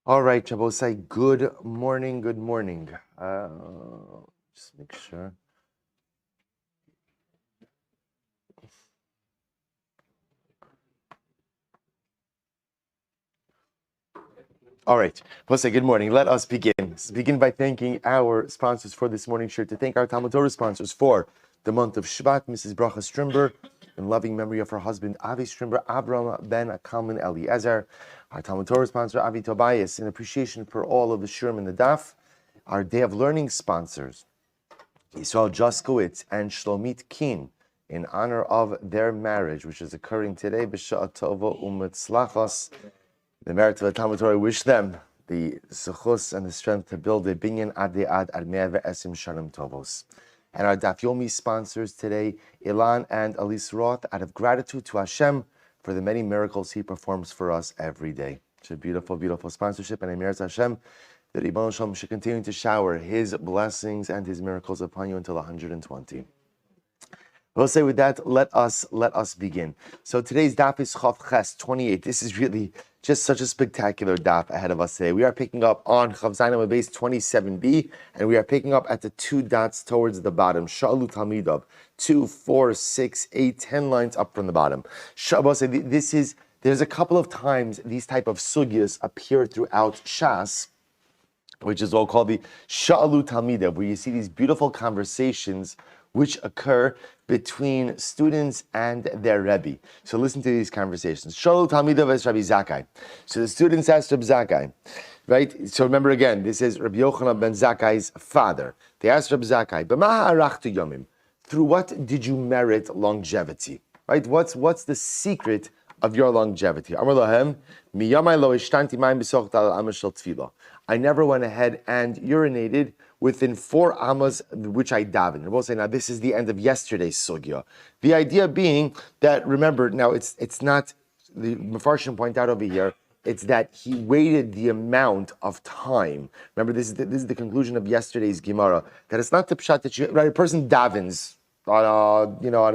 All right, Jabosai, good morning, good morning. Just make sure. All right, Jabosai, good morning. Let us begin. Let's begin by thanking our sponsors for this morning's share, to thank our Talmud Torah sponsors for the month of Shvat, Mrs. Bracha Strimber, in loving memory of her husband, Avi Strimber, Avraham ben Kallman Eliezer. Our Talmud Torah sponsor, Avi Tobias, in appreciation for all of the Shurim and the Daf. Our Day of Learning sponsors, Yisrael Juskowitz and Shlomit Keen, in honor of their marriage, which is occurring today, B'Sha'a Tova U'Metzlachos. The merit of the Talmud Torah, wish them the zechus and the strength to build a binyan ad mea ve'esim shanim tovos. And our Daf Yomi sponsors today, Ilan and Elise Roth, out of gratitude to Hashem for the many miracles He performs for us every day. It's a beautiful, beautiful sponsorship, and I merit Hashem that Ribbon Shalom should continue to shower His blessings and His miracles upon you until 120. We'll say with that, let us begin. So today's daf is Chav Ches 28. This is really just such a spectacular daf ahead of us today. We are picking up on Chav Zayin base 27b, and we are picking up at the two dots towards the bottom. Sha'alu Talmidav, 2, 4, 6, 8, 10 lines up from the bottom. There's a couple of times these type of sugyas appear throughout Shas, which is all called the Sha'alu Talmidav, where you see these beautiful conversations which occur between students and their Rebbe. So listen to these conversations. Sha'alu Talmidav es Rabbi Zakkai. So the students asked Rabbi Zakkai, right? So remember again, this is Rabbi Yochanan ben Zakkai's father. They asked Rabbi Zakkai, B'ma ha'arachtu yomim? Through what did you merit longevity? Right? What's the secret of your longevity? Amar lahem, miyamai lo ishtanti mayim b'soch tal amah shel tefillah. I never went ahead and urinated within 4 amas which I davened. And we'll say, now this is the end of yesterday's sugya. The idea being that, remember, now it's not, the Mefarshim point out over here, it's that he waited the amount of time. Remember, this is the conclusion of yesterday's Gemara, that it's not the pshat that a person davens,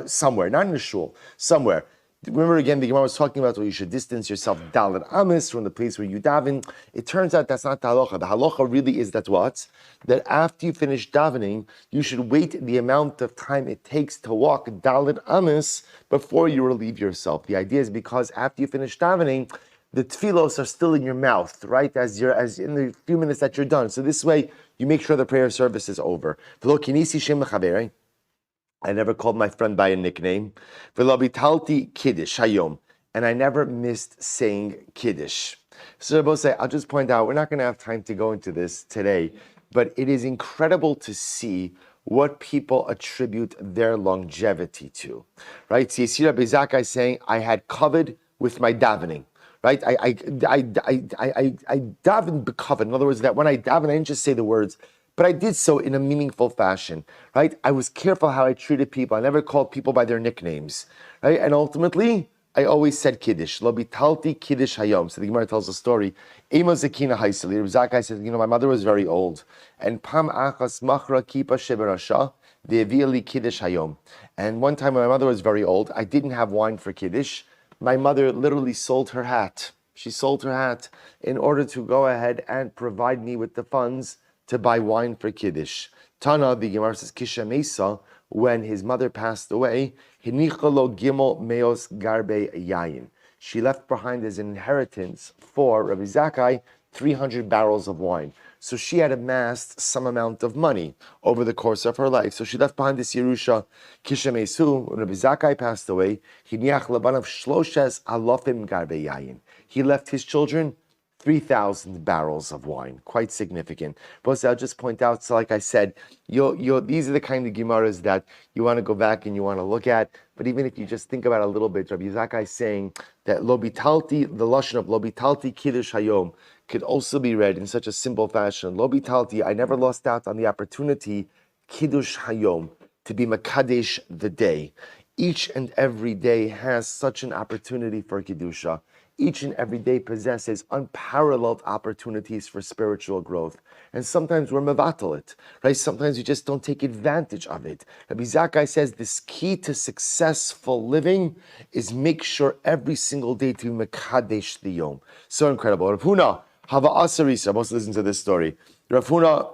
somewhere, not in a shul, somewhere. Remember again, the Gemara was talking about where you should distance yourself dalet amis from the place where you daven. It turns out that's not the halacha. The halacha really is that what? That after you finish davening, you should wait the amount of time it takes to walk dalet amis before you relieve yourself. The idea is because after you finish davening, the tefillos are still in your mouth, right? As in the few minutes that you're done. So this way, you make sure the prayer service is over. I never called my friend by a nickname. V'lo kiddush hayom, and I never missed saying kiddush. So Rabbi say, I'll just point out, we're not going to have time to go into this today, but it is incredible to see what people attribute their longevity to, right? So you see Rabbi Zakkai saying, I had covered with my davening. Right, I davened b'kavod. In other words, that when I davened, I didn't just say the words, but I did so in a meaningful fashion, right? I was careful how I treated people. I never called people by their nicknames, right? And ultimately, I always said Kiddush. Lo bitalti Kiddush hayom. So the Gemara tells a story. Emo zekina haiseli. Zakkai says, my mother was very old. And pam achas machra kipa sheberasha ve'evi'ali Kiddush hayom. And one time when my mother was very old, I didn't have wine for Kiddush. My mother literally sold her hat. She sold her hat in order to go ahead and provide me with the funds to buy wine for Kiddush. Tana, the Gemara says, Kisha Mesa, when his mother passed away, Hinichalo Gimel Meos Garbe Yayin. She left behind as an inheritance for Rabbi Zakkai 300 barrels of wine. So she had amassed some amount of money over the course of her life. So she left behind this Yerusha. Kisha Mesu, when Rabbi Zakkai passed away, Hiniach Labanav Shloshes Alofim Garbe Yayin. He left his children 3,000 barrels of wine, quite significant. But I'll just point out, so like I said, these are the kind of Gemaras that you want to go back and you want to look at. But even if you just think about it a little bit, Rabbi Zakkai is saying that Lo bitalti, the lashon of Lo bitalti Kiddush Hayom, could also be read in such a simple fashion. Lo bitalti, I never lost out on the opportunity, Kiddush Hayom, to be Makadesh the day. Each and every day has such an opportunity for Kiddusha. Each and every day possesses unparalleled opportunities for spiritual growth. And sometimes we're mevatel it, right? Sometimes we just don't take advantage of it. Rabbi Zakkai says this key to successful living is make sure every single day to be mekadesh the yom. So incredible. Rav Huna, Hava asarisa. Most listen to this story. Rav Huna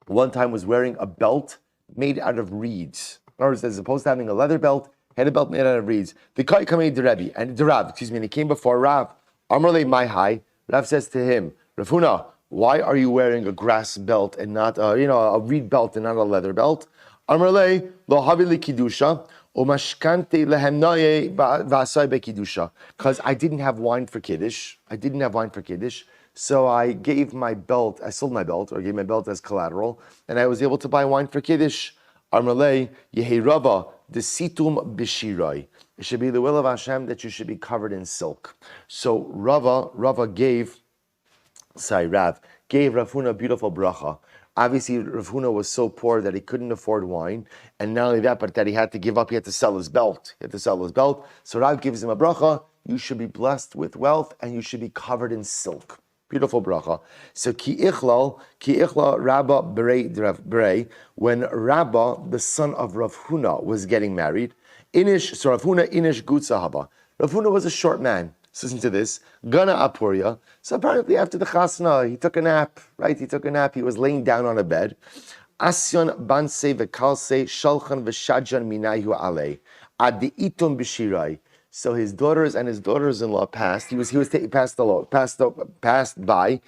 one time was wearing a belt made out of reeds. In other words, as opposed to having a leather belt, he had a belt made out of reeds. The Kai Kamei the Rebbe and the Rav, and he came before Rav. Amarle my high. Rav says to him, Rav Huna, why are you wearing a grass belt and not a reed belt and not a leather belt? Amarle lo havili kidusha. Because I didn't have wine for Kiddush. So I gave my belt, I sold my belt, or gave my belt as collateral, and I was able to buy wine for Kiddush. Armalei Yehi Rava, the situm bishirai. It should be the will of Hashem that you should be covered in silk. So Rav gave Rav gave Huna a beautiful bracha. Obviously, Rav Huna was so poor that he couldn't afford wine, and not only that, but that he had to give up. He had to sell his belt. So Rav gives him a bracha. You should be blessed with wealth, and you should be covered in silk. Beautiful bracha. So ki ichlal Rabba berei. When Rabba, the son of Rav Huna, was getting married, Rav Huna inish gutza haba. Rav Huna was a short man. Listen to this. Gana apuria. So apparently after the chasna, he took a nap, right? He was laying down on a bed. Asyon banse v'kalse shalchan v'shadjan minayu alei. Adi itum b'shirai. So his daughters and his daughters-in-law passed. He passed by.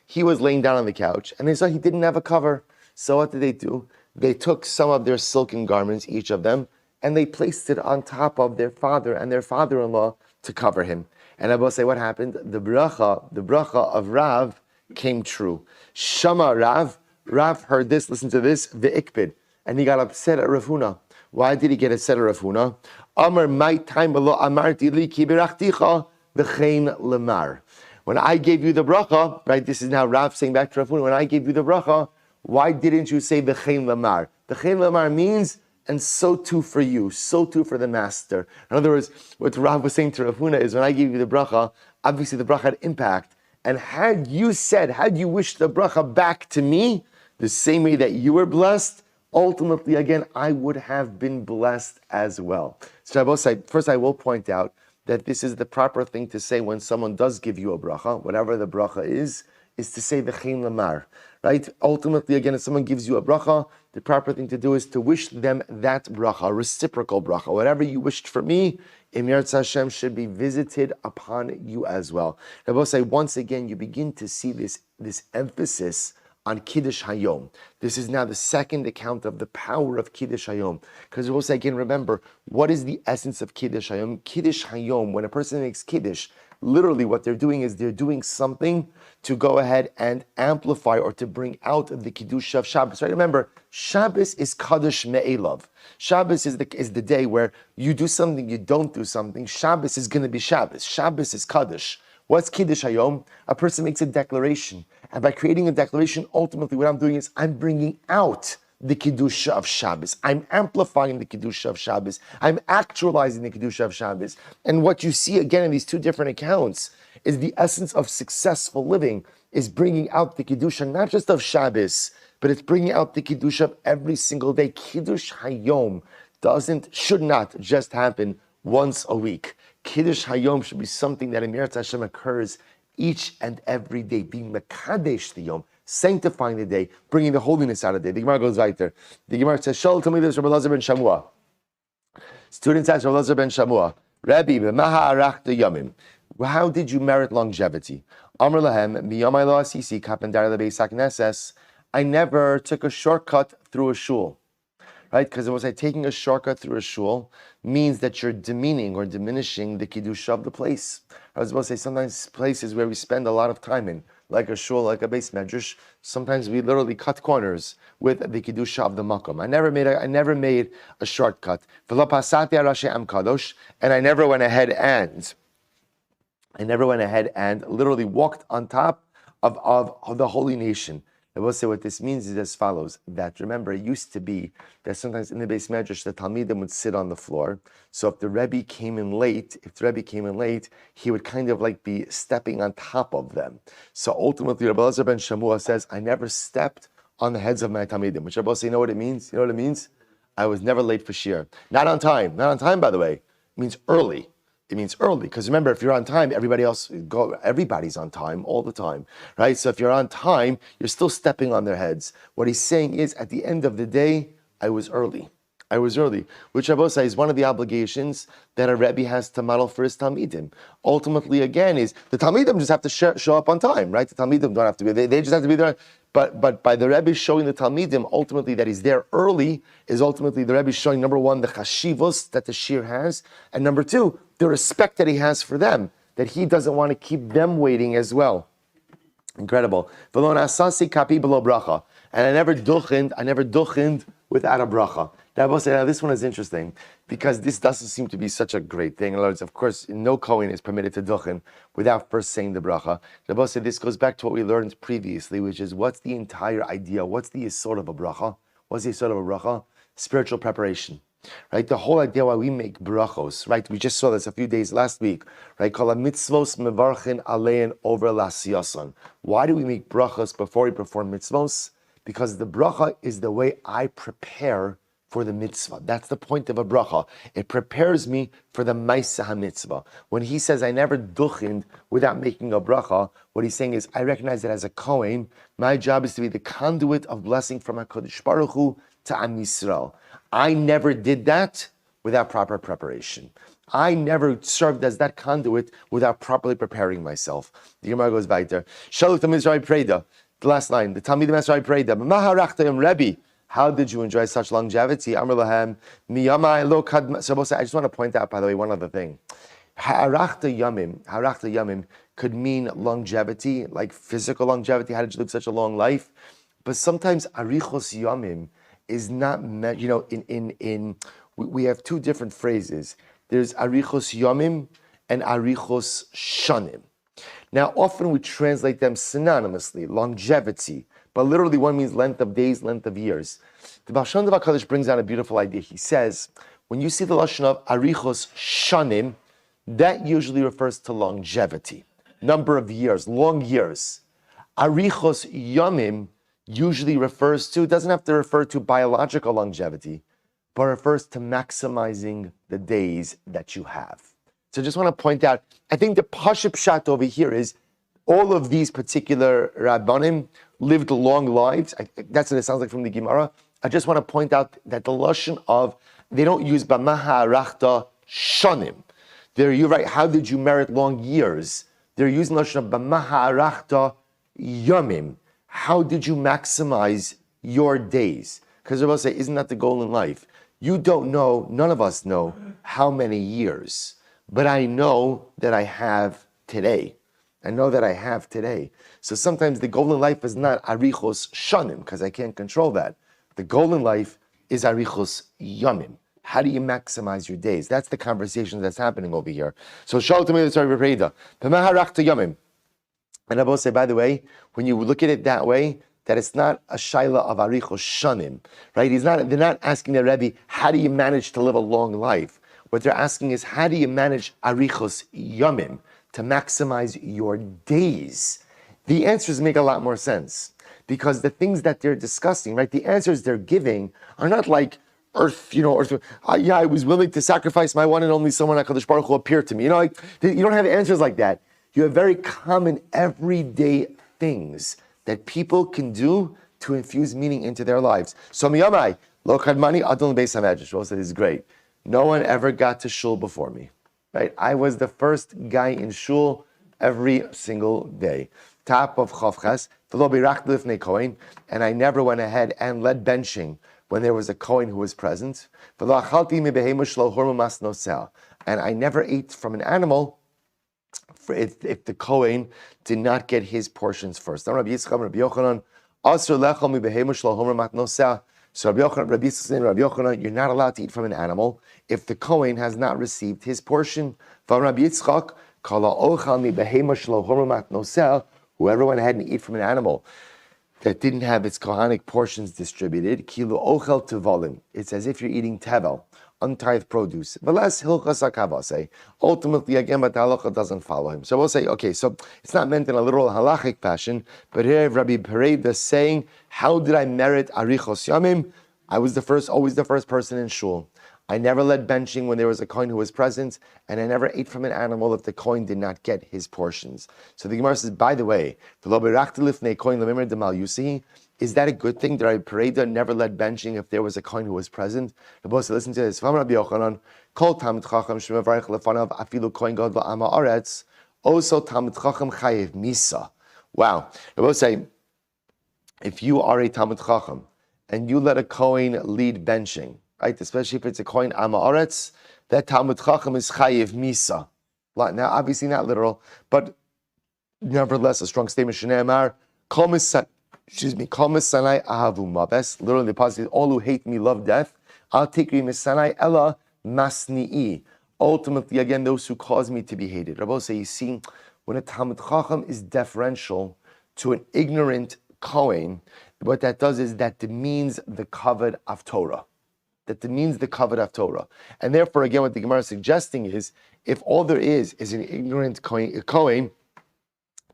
He was laying down on the couch, and they saw he didn't have a cover. So what did they do? They took some of their silken garments, each of them, and they placed it on top of their father and their father-in-law to cover him. And I will say what happened. The bracha of Rav came true. Shama Rav heard this, listen to this, ve'ikpid. And he got upset at Rav Huna. Why did he get upset at Rav Huna? Amar my time below amarti li ki berachticha v'chein lemar. When I gave you the bracha, right, this is now Rav saying back to Rav Huna, when I gave you the bracha, why didn't you say v'chein lemar? V'chein lemar means, and so too for you, so too for the master. In other words, what Rav was saying to Rav Huna is, when I gave you the bracha, obviously the bracha had impact. And had you wished the bracha back to me, the same way that you were blessed, ultimately, again, I would have been blessed as well. So I will say, first I will point out that this is the proper thing to say when someone does give you a bracha, whatever the bracha is to say v'chein lamar, right? Ultimately, again, if someone gives you a bracha, the proper thing to do is to wish them that bracha, reciprocal bracha. Whatever you wished for me, Im Yirtzeh Hashem should be visited upon you as well. I will say, once again, you begin to see this emphasis on Kiddush Hayom. This is now the second account of the power of Kiddush Hayom. Because we'll say again, remember, what is the essence of Kiddush Hayom? Kiddush Hayom, when a person makes Kiddush, literally what they're doing is they're doing something to go ahead and amplify or to bring out the Kiddush of Shabbos. Right? Remember, Shabbos is Kaddish Me'elav. Shabbos is the day where you do something, you don't do something. Shabbos is going to be Shabbos. Shabbos is Kaddish. What's Kiddush Hayom? A person makes a declaration. And by creating a declaration, ultimately what I'm doing is I'm bringing out the Kiddush of Shabbos. I'm amplifying the Kiddush of Shabbos. I'm actualizing the Kiddush of Shabbos. And what you see again in these two different accounts is the essence of successful living is bringing out the Kiddush, not just of Shabbos, but it's bringing out the Kiddush of every single day. Kiddush Hayom should not just happen once a week. Kiddush Hayom should be something that in Yirtzeh Hashem occurs each and every day, being Mekadesh the Yom, sanctifying the day, bringing the holiness out of the day. The Gemara goes weiter. The Gemara says, Shul, tell me this, Rabbi Elazar ben Shamua. Students ask Rabbi Elazar ben Shamua, Rabbi, b'maha arachta yomim. How did you merit longevity? Amr lahem, miyomai lo asisi, kapendar lebeis hakneses. I never took a shortcut through a shul. Right? Because it was like taking a shortcut through a shul means that you're demeaning or diminishing the kiddush of the place. I was about to say, sometimes places where we spend a lot of time in, like a shul, like a beis medrash, sometimes we literally cut corners with the kiddush of the makom. I never made a shortcut. And I never went ahead and literally walked on top of the holy nation. I will say what this means is as follows, that remember, it used to be that sometimes in the beis medrash, the Talmidim would sit on the floor. So if the Rebbe came in late, he would kind of like be stepping on top of them. So ultimately, Rabbi Elazar ben Shamua says, I never stepped on the heads of my Talmidim, which Rabbi say, you know what it means? I was never late for shir. Not on time, by the way. It means early. It means early, because remember, if you're on time, everybody's on time all the time, right? So if you're on time, you're still stepping on their heads. What he's saying is, at the end of the day, I was early, which Rabbi is one of the obligations that a Rebbe has to model for his Talmidim. Ultimately, again, is the Talmidim just have to show up on time, right? The Talmidim don't have to be, they just have to be there. But by the Rebbe showing the Talmidim, ultimately, that he's there early, is ultimately the Rebbe showing, number one, the chashivos that the shir has, and number two, the respect that he has for them, that he doesn't want to keep them waiting as well. Incredible. And I never duchened without a bracha. Now, this one is interesting because this doesn't seem to be such a great thing. In other words, of course, no Kohen is permitted to duchen without first saying the bracha. Rabbi said this goes back to what we learned previously, which is what's the entire idea? What's the yesod of a bracha? What's the yesod of a bracha? Spiritual preparation. Right, the whole idea why we make brachos, right? We just saw this a few days last week, right? Called a mitzvos mevarchin alein over lasiyason. Why do we make brachos before we perform mitzvos? Because the bracha is the way I prepare for the mitzvah. That's the point of a bracha. It prepares me for the ma'aseh mitzvah. When he says I never duchened without making a bracha, what he's saying is I recognize that as a Kohen, my job is to be the conduit of blessing from HaKadosh Baruch Hu to Am Yisrael. I never did that without proper preparation. I never served as that conduit without properly preparing myself. The Gemara goes weiter. Shalom to Mizrahi Preda. The last line. The Talmid Mizrahi Preda. Maharachtaim Rebbe. How did you enjoy such longevity? Amar lahem miyamai lo kad. So I just want to point out, by the way, one other thing. Harachta yamim could mean longevity, like physical longevity. How did you live such a long life? But sometimes arichos yamim is not meant, we have two different phrases. There's arichos yomim and arichos shanim. Now, often we translate them synonymously, longevity, but literally one means length of days, length of years. The Baal Shem Tov HaKadosh brings out a beautiful idea. He says, when you see the lashon of arichos shanim, that usually refers to longevity, number of years, long years. Arichos yomim usually refers to, doesn't have to refer to biological longevity, but refers to maximizing the days that you have. So I just want to point out, I think the Pashup Pshat over here is all of these particular Rabbanim lived long lives. That's what it sounds like from the Gemara. I just want to point out that the lashon of, they don't use B'maha Rachta Shanim. You're right, how did you merit long years? They're using the lashon of B'maha Rachta Yomim. How did you maximize your days? Because Rabbi say, isn't that the goal in life? You don't know, none of us know how many years, but I know that I have today. So sometimes the goal in life is not arichos shanim, because I can't control that. The goal in life is arichos yamim. How do you maximize your days? That's the conversation that's happening over here. So Shalom to me, sorry, Repreda. P'maharachta yamim. And I will say, by the way, when you look at it that way, that it's not a shaila of arichos shanim, right? They're not asking the Rebbe, how do you manage to live a long life? What they're asking is, how do you manage arichos yamim, to maximize your days? The answers make a lot more sense, because the things that they're discussing, right? The answers they're giving are not like I was willing to sacrifice my one and only son, HaKadosh Baruch Hu appeared to me. You don't have answers like that. You have very common, everyday things that people can do to infuse meaning into their lives. So miyamai, lo kadmani adon beis hamedrash. Well, this is great. No one ever got to shul before me, right? I was the first guy in shul every single day. Top of Chavches, v'lo birachta lifnei kohen, and I never went ahead and led benching when there was a kohen who was present. V'lo achalti mibehema shlo hurma mas nosel, and I never ate from an animal if the Kohen did not get his portions first. Rabbi Yochanan, so Rabbi Yochanan, you're not allowed to eat from an animal if the Kohen has not received his portion. Whoever went ahead and eat from an animal that didn't have its Kohanic portions distributed, it's as if you're eating tevel, untithed produce. Ultimately, again, but the halacha doesn't follow him. So we'll say, okay, so it's not meant in a literal halachic fashion, but here Rabbi Pereda is saying, how did I merit arichos yamim? I was always the first person in shul. I never led benching when there was a kohen who was present, and I never ate from an animal if the kohen did not get his portions. So the Gemara says, by the way, is that a good thing that Rabbi Pareda never led benching if there was a kohen who was present? Rabbi said, listen to this. Kol Talmid Chacham shemavarich lefanav afilu kohen gadol ba'am haaretz, also Talmid Chacham chayev misa. Wow. Rabbi say, if you are a Talmid Chacham and you let a kohen lead benching, right, especially if it's a kohen am haaretz, that Talmid Chacham is chayev misa. Now, obviously not literal, but nevertheless a strong statement. Shnei amar kol misanai ahavu mabes. Literally, the positive, all who hate me love death. Al tikri misanai ella masni'i. Ultimately, again, those who cause me to be hated. Rabbi say, you see, when a Talmid Chacham is deferential to an ignorant kohen, what that does is that demeans the kavod of Torah. That demeans the kavod of Torah. And therefore, again, what the Gemara is suggesting is, if all there is an ignorant kohen,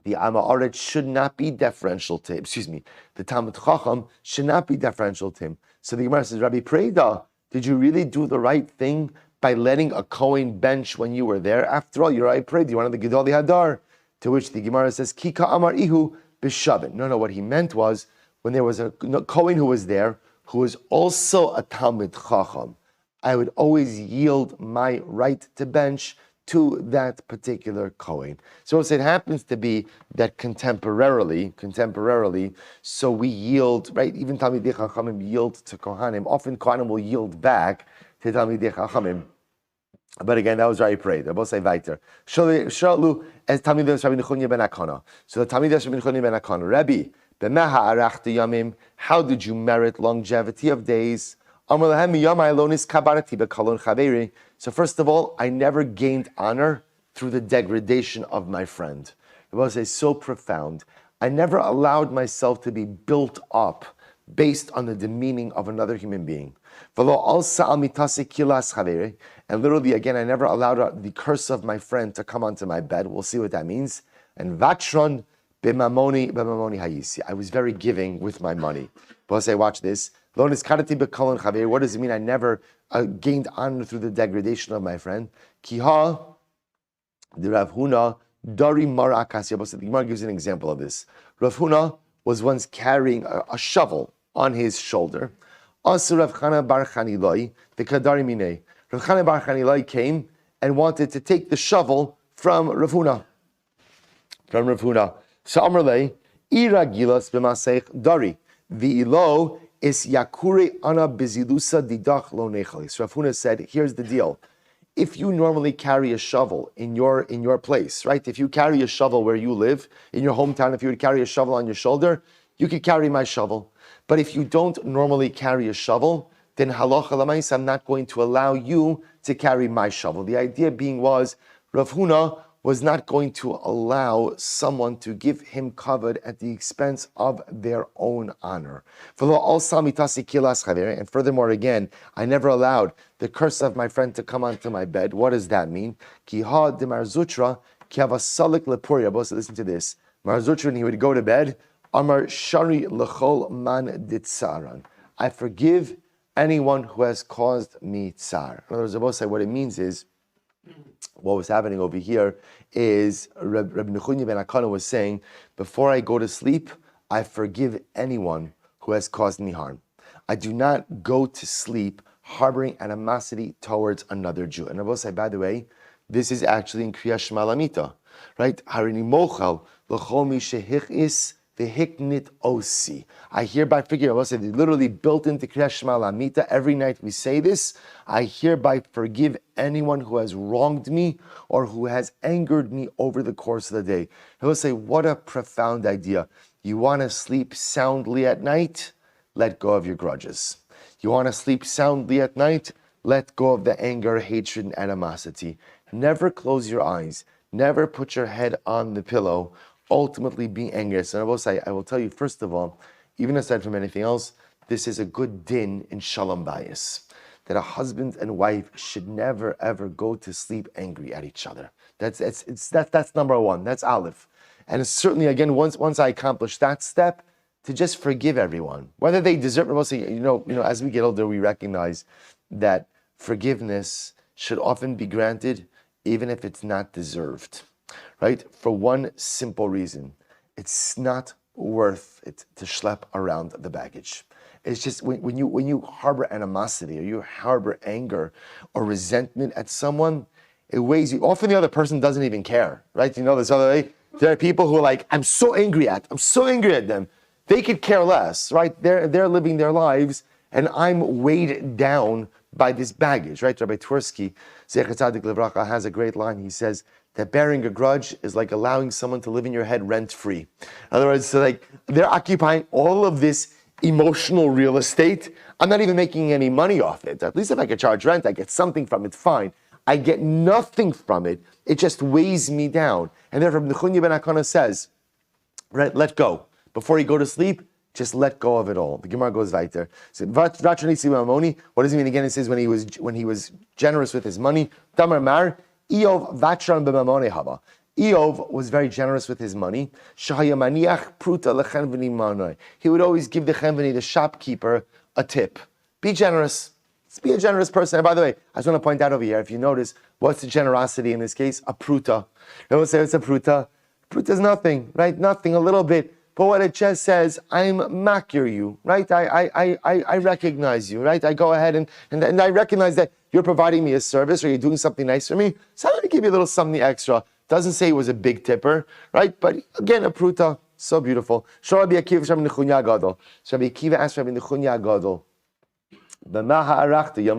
the am haaretz should not be deferential to him. The Talmid Chacham should not be deferential to him. So the Gemara says, Rabbi Pareda, did you really do the right thing by letting a kohen bench when you were there? After all, you're Rabbi Pareda, you're one of the Gedolei Hadar. To which the Gemara says, Kika amar ihu b'shavin. No, what he meant was, when there was a kohen who was there, who was also a Talmid Chacham, I would always yield my right to bench to that particular kohen. So it happens to be that contemporarily, so we yield, right? Even Talmidei Chachamim yield to Kohanim. Often Kohanim will yield back to Talmidei Chachamim. But again, that was Rabbi Pareda. Both say weiter. Shalu as Talmidei Rabbi Nechunya ben Akana. So the Talmidei Rabbi Nechunya ben Akana, Rabbi, b'meha arachta yamim. How did you merit longevity of days? So first of all, I never gained honor through the degradation of my friend. It was so profound. I never allowed myself to be built up based on the demeaning of another human being. And literally, again, I never allowed the curse of my friend to come onto my bed. We'll see what that means. And Vatron b'mamoni hayisi. I was very giving with my money. But say, watch this. What does it mean? I never gained honor through the degradation of my friend. Kiha, the Rav Huna, Dari Mara Akasya. The Gemara gives an example of this. Rav Huna was once carrying a shovel on his shoulder. Also, Rav Chana bar Chaniloi, the Kadari Minei. Rav Chana bar Chaniloi came and wanted to take the shovel from Rav Huna. So Amrlei, Ira Gilas b'Maseich Dari. V'ilo is yakure ana bezilusa didach lo nechalis. Rav Huna said, here's the deal. If you normally carry a shovel in your place, right? If you carry a shovel where you live, in your hometown, if you would carry a shovel on your shoulder, you could carry my shovel. But if you don't normally carry a shovel, then halacha l'mais, I'm not going to allow you to carry my shovel. The idea being was, Rav Huna was not going to allow someone to give him kavod at the expense of their own honor. And furthermore, again, I never allowed the curse of my friend to come onto my bed. What does that mean? So listen to this. Mar Zutra, when he would go to bed, Amar Shari L'chol Man Ditzaran. I forgive anyone who has caused me tsar. In other words, I will say what it means is, what was happening over here is Rabbi Nechunya ben Akana was saying, before I go to sleep, I forgive anyone who has caused me harm. I do not go to sleep harboring animosity towards another Jew. And I will say, by the way, this is actually in Kriya Shema Lamita, right? Harini mochal l'chol mi shehichis v'hiknit osi. I hereby forgive. I will say, literally built into Kriya Shema Lamita. Every night we say this. I hereby forgive anyone who has wronged me or who has angered me over the course of the day. I will say, what a profound idea. You want to sleep soundly at night? Let go of your grudges. You want to sleep soundly at night? Let go of the anger, hatred, and animosity. Never close your eyes. Never put your head on the pillow, ultimately being angry. So I will say, I will tell you, first of all, even aside from anything else, this is a good din in shalom bayis, that a husband and wife should never ever go to sleep angry at each other. That's number one. That's aleph. And it's certainly, again, once I accomplish that step, to just forgive everyone, whether they deserve it. Mostly, as we get older, we recognize that forgiveness should often be granted even if it's not deserved, right? For one simple reason. It's not worth it to schlep around the baggage. It's just when you harbor animosity or you harbor anger or resentment at someone, it weighs you. Often the other person doesn't even care, right? You know this other way? There are people who are like, I'm so angry at them. They could care less, right? They're living their lives and I'm weighed down by this baggage, right? Rabbi Twersky, Zecher Tzadik Livracha, has a great line. He says that bearing a grudge is like allowing someone to live in your head rent-free. In other words, so like they're occupying all of this emotional real estate. I'm not even making any money off it. At least if I could charge rent, I get something from it, fine. I get nothing from it. It just weighs me down. And therefore, Nechunya ben Akana says, right, let go. Before you go to sleep, just let go of it all. The Gemara goes weiter. So, what does it mean again? It says when he was generous with his money. Tamar Mar, Eov vatran b'mamone hava. Eov was very generous with his money. He would always give the chenveni, the shopkeeper, a tip. Be generous. Let's be a generous person. And by the way, I just want to point out over here, if you notice, what's the generosity in this case? A pruta. Don't say it's a pruta. Pruta is nothing, right? Nothing, a little bit. But what it just says, I'm makir you, right? I recognize you, right? I go ahead and I recognize that you're providing me a service or you're doing something nice for me. So I'm going to give you a little something extra. Doesn't say it was a big tipper, right? But again, a pruta, so beautiful. Rabbi Akiva asked Rabbi Nechunya Gadol,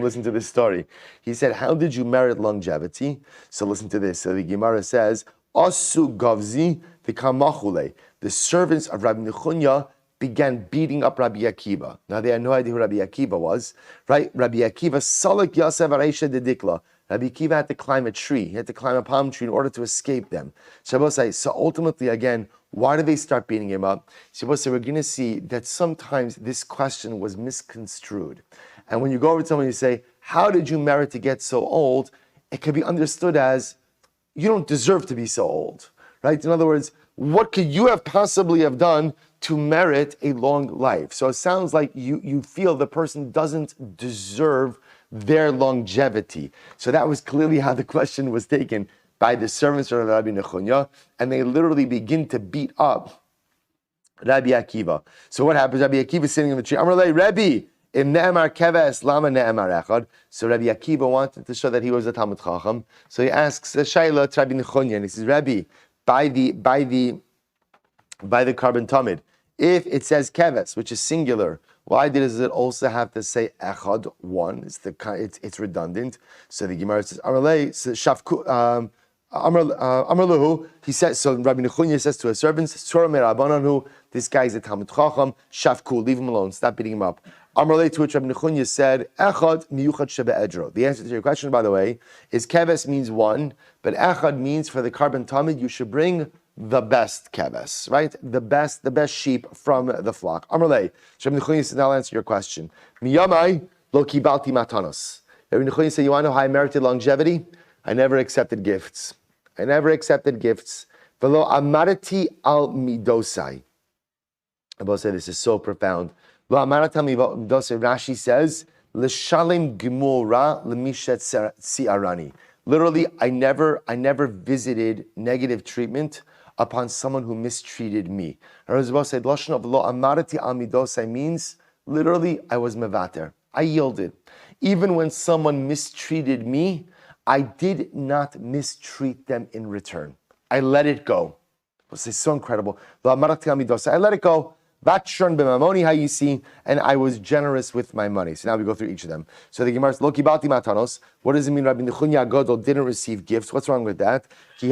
listen to this story. He said, how did you merit longevity? So listen to this. So the Gemara says, Asu Gavzi v'kamachule. The servants of Rabbi Nechunya began beating up Rabbi Akiva. Now they had no idea who Rabbi Akiva was, right? Rabbi Akiva, Salak Yosef Areisha Dedikla. Rabbi Akiva had to climb a tree. He had to climb a palm tree in order to escape them. So ultimately, again, why did they start beating him up? So we're going to see that sometimes this question was misconstrued. And when you go over to someone and you say, how did you merit to get so old? It could be understood as, you don't deserve to be so old, right? In other words, what could you have possibly have done to merit a long life? So it sounds like you feel the person doesn't deserve their longevity. So that was clearly how the question was taken by the servants of Rabbi Nechunya, and they literally begin to beat up Rabbi Akiva. So what happens? Rabbi Akiva is sitting in the tree. Amrulay, Rabbi, im ne'emar keves, lama ne'emar echad. So Rabbi Akiva wanted to show that he was a Talmud Chacham. So he asks Shaila to Rabbi Nechunya, and he says, Rabbi, by the carbon tamid, if it says keves, which is singular, why does it also have to say echad, one? It's redundant. So the Gemara says, Amrlahu, he says, so Rabbi Nechunya says to his servants, Torah merabananu, this guy is a Talmud Chacham, shafku, leave him alone, stop beating him up. Amrle, to which Rabbi Nechunya said, echad miyuchad shebe'edro. The answer to your question, by the way, is keves means one, but echad means for the carbon tamid, you should bring the best keves, right? The best sheep from the flock. Amrle, Rabbi Nechunya said, now I'll answer your question. Miyamai lo kibalti matanos. Rabbi Nechunya said, you want to know how I merited longevity? I never accepted gifts. Velo amarati al midosai. Abba said this is so profound. Lo amarati al midosai. Rashi says, l'shalem gemura l'mishet siarani. Literally, I never visited negative treatment upon someone who mistreated me. Rabbi said, lashon of lo amarati al midosai means literally I was mevater. I yielded. Even when someone mistreated me, I did not mistreat them in return. I let it go. It's so incredible. I let it go. How you see, and I was generous with my money. So now we go through each of them. So the Gemara says, Lo kibalti matanos. What does it mean? Rabbi Nechunya Gadol didn't receive gifts. What's wrong with that? When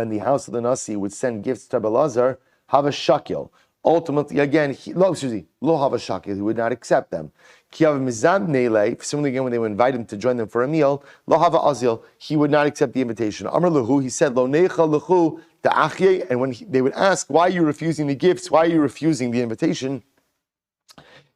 the house of the Nasi would send gifts to Rabbi Elazar, have a shakil. Ultimately, again, lo have a shakil. He would not accept them. Similarly, again, when they would invite him to join them for a meal, lo hava azil, he would not accept the invitation. Amar lahu, he said, lo necha lahu ta'achye, and when they would ask, why are you refusing the gifts? Why are you refusing the invitation?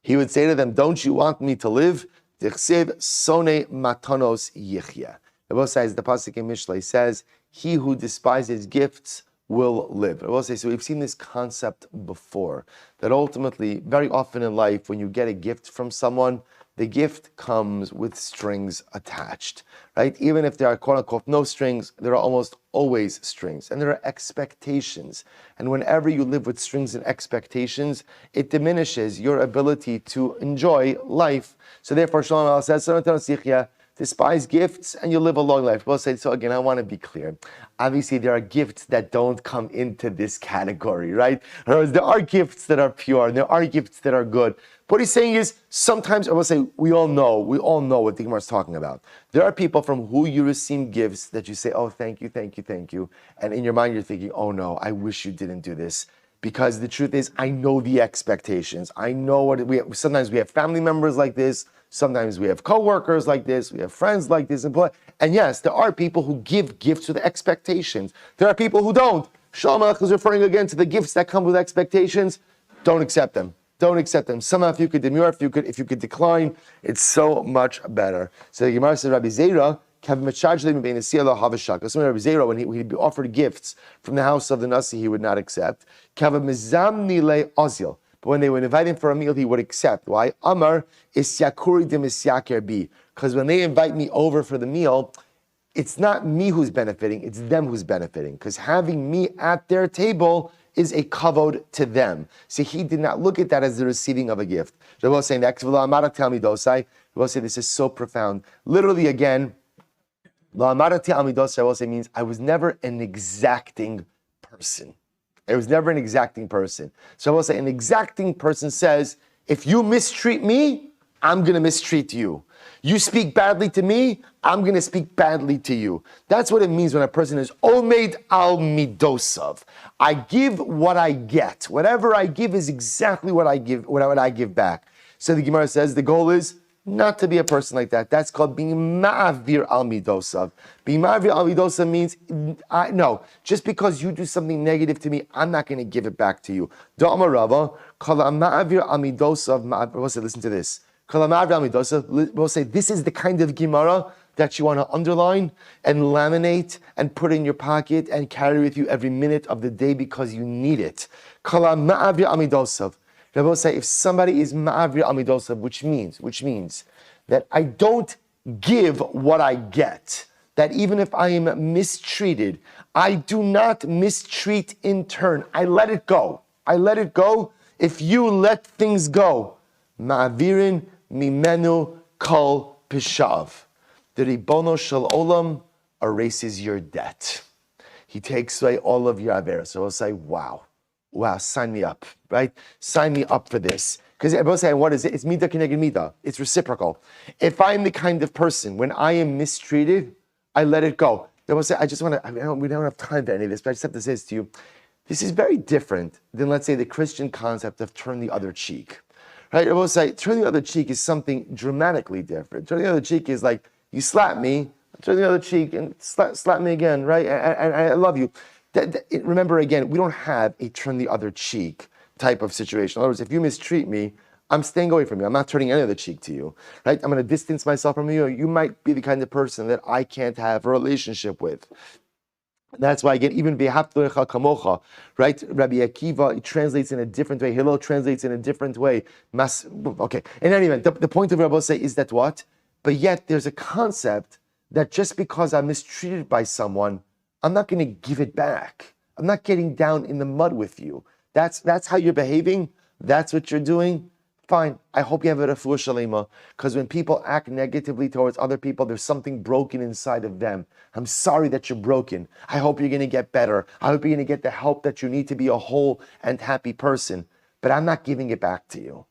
He would say to them, don't you want me to live? Dichsev sone matanos yichya. The both sides, the pasuk in Mishlei says, he who despises gifts will live. I will say, so we've seen this concept before, that ultimately, very often in life, when you get a gift from someone, the gift comes with strings attached, right? Even if there are quote unquote no strings, there are almost always strings. And there are expectations. And whenever you live with strings and expectations, it diminishes your ability to enjoy life. So therefore, Shlomo says, despise gifts and you live a long life. We'll say, so again, I want to be clear. Obviously, there are gifts that don't come into this category, right? In other words, there are gifts that are pure, and there are gifts that are good. What he's saying is, sometimes, I will say, we all know what the Gemara is talking about. There are people from who you receive gifts that you say, oh, thank you, thank you, thank you. And in your mind, you're thinking, oh no, I wish you didn't do this. Because the truth is, I know the expectations. I know what sometimes we have family members like this. Sometimes we have coworkers like this. We have friends like this. And yes, there are people who give gifts with expectations. There are people who don't. Shlomo is referring again to the gifts that come with expectations. Don't accept them. Don't accept them. Somehow, if you could demur, if you could decline, it's so much better. So the Gemara says, Rabbi Zera, so when Rabbi Zera, when he'd be offered gifts from the house of the Nasi, he would not accept. But when they would invite him for a meal, he would accept. Why? Amar is yakuri de misyaker bi. Because when they invite me over for the meal, it's not me who's benefiting, it's them who's benefiting. Because having me at their table is a kavod to them. So he did not look at that as the receiving of a gift. Rabbi was saying that. Rabbi was saying this is so profound. Literally, again, means I was never an exacting person. I was never an exacting person. So I will say an exacting person says, if you mistreat me, I'm going to mistreat you. You speak badly to me, I'm going to speak badly to you. That's what it means when a person is omed al midosav. I give what I get. Whatever I give is exactly what I give, what I give back. So the Gemara says the goal is not to be a person like that. That's called being ma'avir al midosav. Being ma'avir al midosav means, no, just because you do something negative to me, I'm not going to give it back to you. Da'amar Rava, kala ma'avir al midosav, we'll say, listen to this. Kala ma'avir al midosav, we'll say, this is the kind of Gemara that you want to underline and laminate and put in your pocket and carry with you every minute of the day because you need it. Kala ma'avir al midosav. I will say, if somebody is ma'avir al midosav, which means that I don't give what I get, that even if I am mistreated, I do not mistreat in turn. I let it go. I let it go. If you let things go, ma'avirin mimenu kol pishav. The Ribono Shel Olam erases your debt. He takes away all of your averos. So I'll say, wow, sign me up, right? Sign me up for this. Because everyone say, what is it? It's midah keneged midah. It's reciprocal. If I'm the kind of person, when I am mistreated, I let it go. They will say, we don't have time for any of this, but I just have to say this to you. This is very different than, let's say, the Christian concept of turn the other cheek. Right? I will say, turn the other cheek is something dramatically different. Turn the other cheek is like, you slap me, turn the other cheek and slap me again, right? And I love you. Remember, again, we don't have a turn the other cheek type of situation. In other words, if you mistreat me, I'm staying away from you. I'm not turning any other cheek to you, right? I'm going to distance myself from you. You might be the kind of person that I can't have a relationship with. That's why, again, even v'haftorecha kamocha, right? Rabbi Akiva, it translates in a different way. Hillel translates in a different way. Okay. In any event, the point of Rabbi say is that what? But yet, there's a concept that just because I'm mistreated by someone, I'm not going to give it back. I'm not getting down in the mud with you. That's how you're behaving. That's what you're doing. Fine. I hope you have a refuah shalema. Because when people act negatively towards other people, there's something broken inside of them. I'm sorry that you're broken. I hope you're going to get better. I hope you're going to get the help that you need to be a whole and happy person. But I'm not giving it back to you.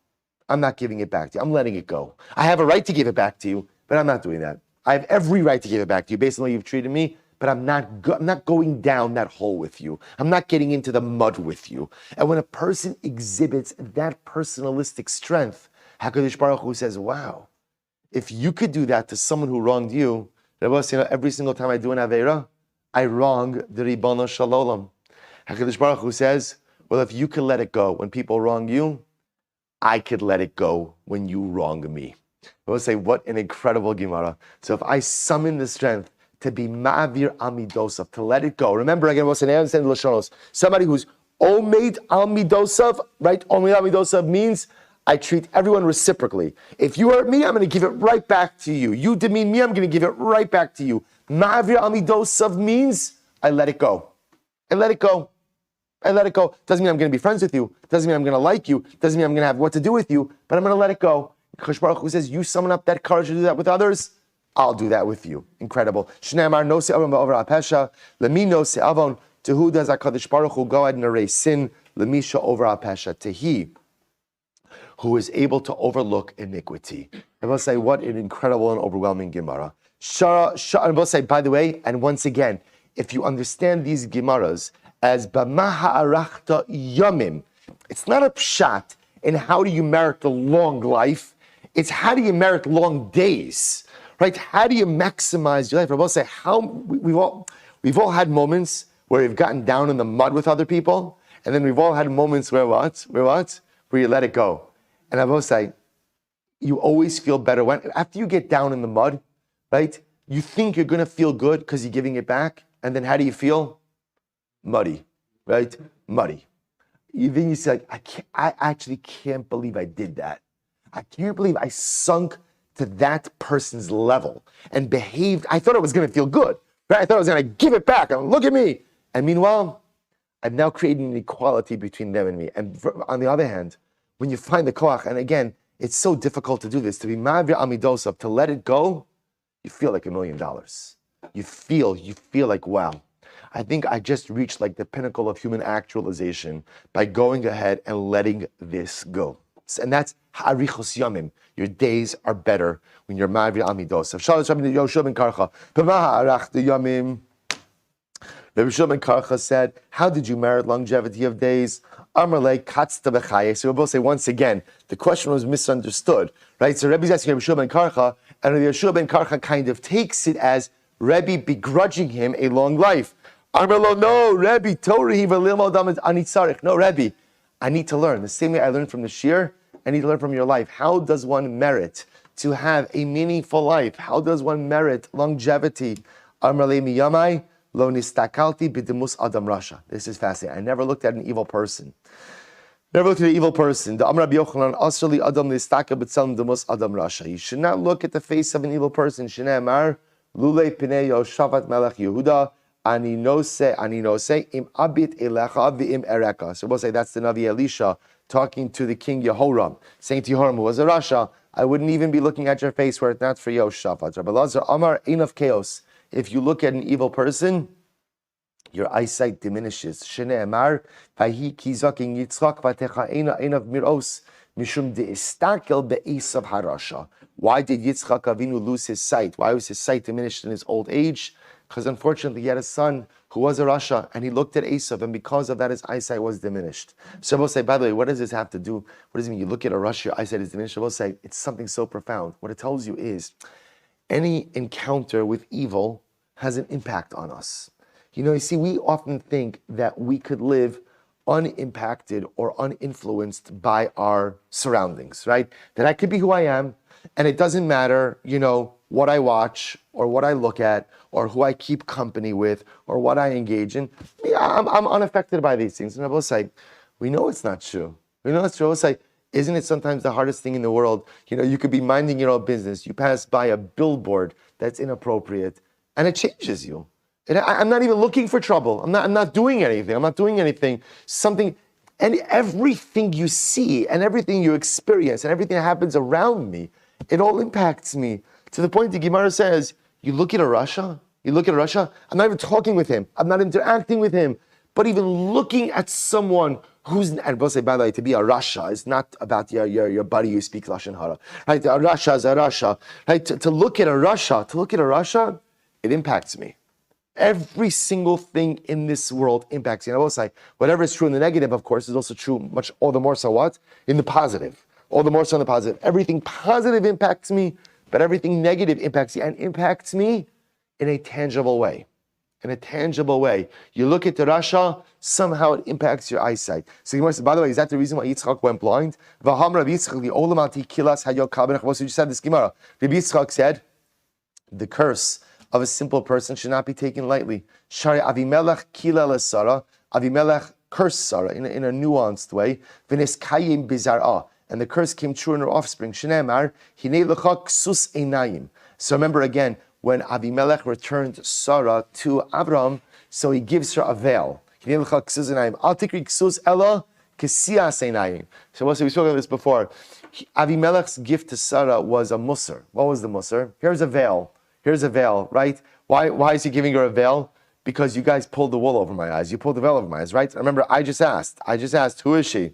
I'm not giving it back to you. I'm letting it go. I have a right to give it back to you, but I'm not doing that. I have every right to give it back to you based on the way you've treated me. But I'm not going down that hole with you. I'm not getting into the mud with you. And when a person exhibits that personalistic strength, HaKadosh Baruch Hu says, wow, if you could do that to someone who wronged you, every single time I do an Aveira, I wrong the Ribono Shel Olam. HaKadosh Baruch Hu says, well, if you could let it go when people wrong you, I could let it go when you wrong me. I will say, what an incredible Gemara. So if I summon the strength to be ma'avir amidosav, to let it go. Remember again, what's an answer in Lashonos? Somebody who's omeid amidosav, right? Omeid amidosav means I treat everyone reciprocally. If you hurt me, I'm going to give it right back to you. You demean me, I'm going to give it right back to you. Ma'avir amidosav means I let it go. I let it go. I let it go. Doesn't mean I'm going to be friends with you. Doesn't mean I'm going to like you. Doesn't mean I'm going to have what to do with you. But I'm going to let it go. Kadosh Baruch Hu says, you summon up that courage to do that with others, I'll do that with you. Incredible. Shneimar no se'avon ba'over ha'pesha. Lemi no se'avon. To who does HaKadosh Baruch Hu go ahead and erase sin? Lemisha over ha'pesha. To he who is able to overlook iniquity. I will say, what an incredible and overwhelming Gemara. I will say, by the way, and once again, if you understand these Gemaras as Bama ha'arachta yomim, it's not a pshat in how do you merit the long life, it's how do you merit long days, right? How do you maximize your life? I will say, we've all had moments where we've gotten down in the mud with other people, and then we've all had moments where you let it go. And I will say, you always feel better after you get down in the mud, right? You think you're going to feel good because you're giving it back, and then how do you feel? Muddy, right? Muddy. Then you say, I actually can't believe I did that. I can't believe I sunk to that person's level and behaved. I thought I was going to feel good, right? I thought I was going to give it back. And look at me. And meanwhile, I've now created an equality between them and me. And on the other hand, when you find the koach, and again, it's so difficult to do this, to be ma'avir amidosav, to let it go, you feel like $1 million. You feel like, wow, I think I just reached like the pinnacle of human actualization by going ahead and letting this go. And that's ha'arichos yamim. Your days are better when you're ma'avir amidosav. Shalosh Rabbi Yoshua ben Karcha, b'ma ha'arachta yamim. Rabbi Yoshua ben Karcha said, how did you merit longevity of days? Amarle katzta b'chaye. So we'll both say once again, the question was misunderstood, right? So Rebbe's asking Rabbi Yoshua ben Karcha, and Rabbi Yoshua ben Karcha kind of takes it as Rebbe begrudging him a long life. Amarlo, no, Rebbe, Torah, no, Rebbe, I need to learn. The same way I learned from the shir, I need to learn from your life. How does one merit to have a meaningful life? How does one merit longevity? Amarle miyamai. Lo nistakalti b'demus adam rasha. This is fascinating. I never looked at an evil person. Never looked at an evil person. The Amar Rabbi Yochanan asli adam nistakel b'tzelem demus adam rasha. You should not look at the face of an evil person. Shnei amar lulei pinei Yoshavat melech Yehuda ani nose im abit elecha v'im ereka. So we'll say that's the Navi Elisha talking to the king Yehoram, saying to Yehoram, who was a rasha, I wouldn't even be looking at your face were it not for Yoshavat. Rabbi Lazar Amar ein of chaos. If you look at an evil person, your eyesight diminishes. Shnei amar vahi kizaking Yitzchak vatecha einav miros mishum deistakel be'esav harasha. Why did Yitzchak Avinu lose his sight? Why was his sight diminished in his old age? Because unfortunately he had a son who was a rasha, and he looked at Esav, and because of that his eyesight was diminished. So we'll say, by the way, what does this have to do? What does it mean? You look at a rasha, your eyesight is diminished. We'll say it's something so profound. What it tells you is, any encounter with evil has an impact on us. You see, we often think that we could live unimpacted or uninfluenced by our surroundings, right? That I could be who I am, and it doesn't matter, what I watch or what I look at or who I keep company with or what I engage in. I'm unaffected by these things. And I will say, we know it's not true. We know it's true. I will say, isn't it sometimes the hardest thing in the world? You could be minding your own business. You pass by a billboard that's inappropriate, and it changes you. And I'm not even looking for trouble. I'm not doing anything. And everything you see and everything you experience and everything that happens around me, it all impacts me. To the point the Gemara says, you look at a rasha, I'm not even talking with him. I'm not interacting with him. But even looking at someone and we'll say, by the way, to be a rasha is not about your buddy who speaks Lashon Hara. Right? A rasha is a rasha. Right? To look at a rasha, it impacts me. Every single thing in this world impacts you. And I will say, whatever is true in the negative, of course, is also true all the more so what? In the positive. All the more so in the positive. Everything positive impacts me, but everything negative impacts you, and impacts me in a tangible way. You look at the rasha, somehow it impacts your eyesight. So Gemara says, by the way, is that the reason why Yitzchak went blind? So you said this Gemara. Rabbi Yitzchak said, the curse of a simple person should not be taken lightly. Shari Avimelech kila Sarah. Avimelech cursed Sarah in a nuanced way. V'nes kayim bizar'ah. And the curse came true in her offspring. Shneimar hinei lecha ksus einayim. So remember again, when Avimelech returned Sarah to Abraham, so he gives her a veil. Hinei lecha ksus einayim. Al tikri ksus ela kesias einayim. So we spoke about this before. Avimelech's gift to Sarah was a musar. What was the musar? Here's a veil. Here's a veil, right? Why is he giving her a veil? Because you guys pulled the wool over my eyes. You pulled the veil over my eyes, right? Remember, I just asked, who is she?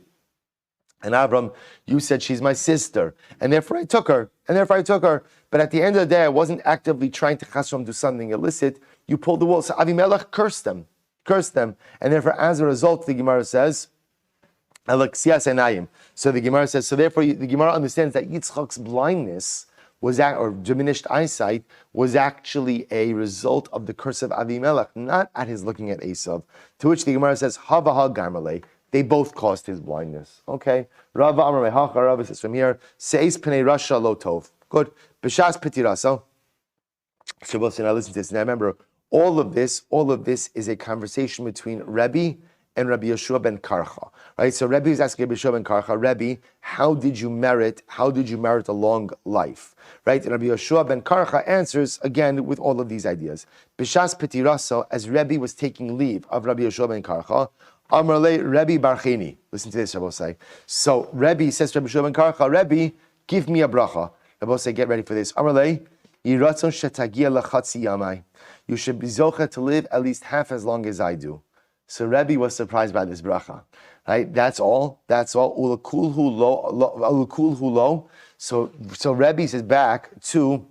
And Avram, you said she's my sister. And therefore I took her. But at the end of the day, I wasn't actively trying to chasrom do something illicit. You pulled the wool. So Avimelech cursed them. And therefore, as a result, the Gemara says, so the Gemara says, so therefore the Gemara understands that Yitzchak's blindness or diminished eyesight was actually a result of the curse of Avimelech, not at his looking at Esav. To which the Gemara says, Havaha Garmale. They both caused his blindness. Okay. Rava Amar Mehacha, Rava says from here, Seis Pnei Rasha Lo Tov. Good. B'shas Petiraso. Shabbos, now listen to this. Now remember, all of this is a conversation between Rebbe and Rabbi Yeshua ben Karcha. Right? So Rebbe is asking Rabbi Yeshua ben Karcha, Rebbe, how did you merit a long life? Right? And Rabbi Yeshua ben Karcha answers again with all of these ideas. B'shas Petiraso, as Rebbe was taking leave of Rabbi Yeshua ben Karcha, Amarle Rebbe Barcheni. Listen to this, Rabbosai. So Rebbe says to Rabbi Yeshua ben Karcha, Rebbe, give me a bracha. Rabbosai, get ready for this. Amarle, Yiratzon shetagia lechatzi yamai. You should be zocha to live at least half as long as I do. So Rebbe was surprised by this bracha. Right? That's all. Ulakul hu lo. So Rebbe says back to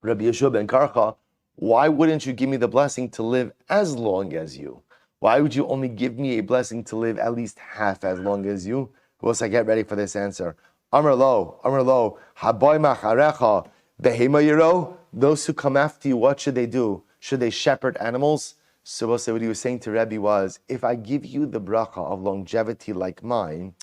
Rabbi Yeshua ben Karcha, why wouldn't you give me the blessing to live as long as you? Why would you only give me a blessing to live at least half as long as you? Who else? I get ready for this answer. Amar lo, haboy macharecha, behema yiro. Those who come after you, what should they do? Should they shepherd animals? So we'll say what he was saying to Rebbe was, if I give you the bracha of longevity like mine,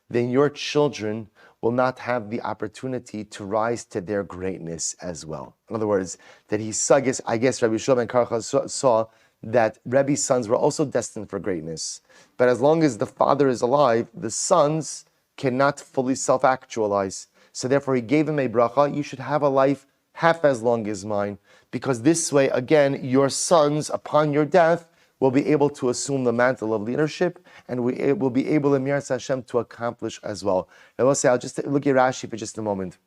then your children will not have the opportunity to rise to their greatness as well. In other words, that he saw, I guess Rabbi Shlomo ben Karcha saw that Rebbe's sons were also destined for greatness. But as long as the father is alive, the sons cannot fully self-actualize. So therefore he gave him a bracha, you should have a life half as long as mine, because this way, again, your sons, upon your death, will be able to assume the mantle of leadership, and we will be able, in Miras Hashem, to accomplish as well. I will say, I'll just look at Rashi for just a moment.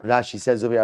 Rashi says over here,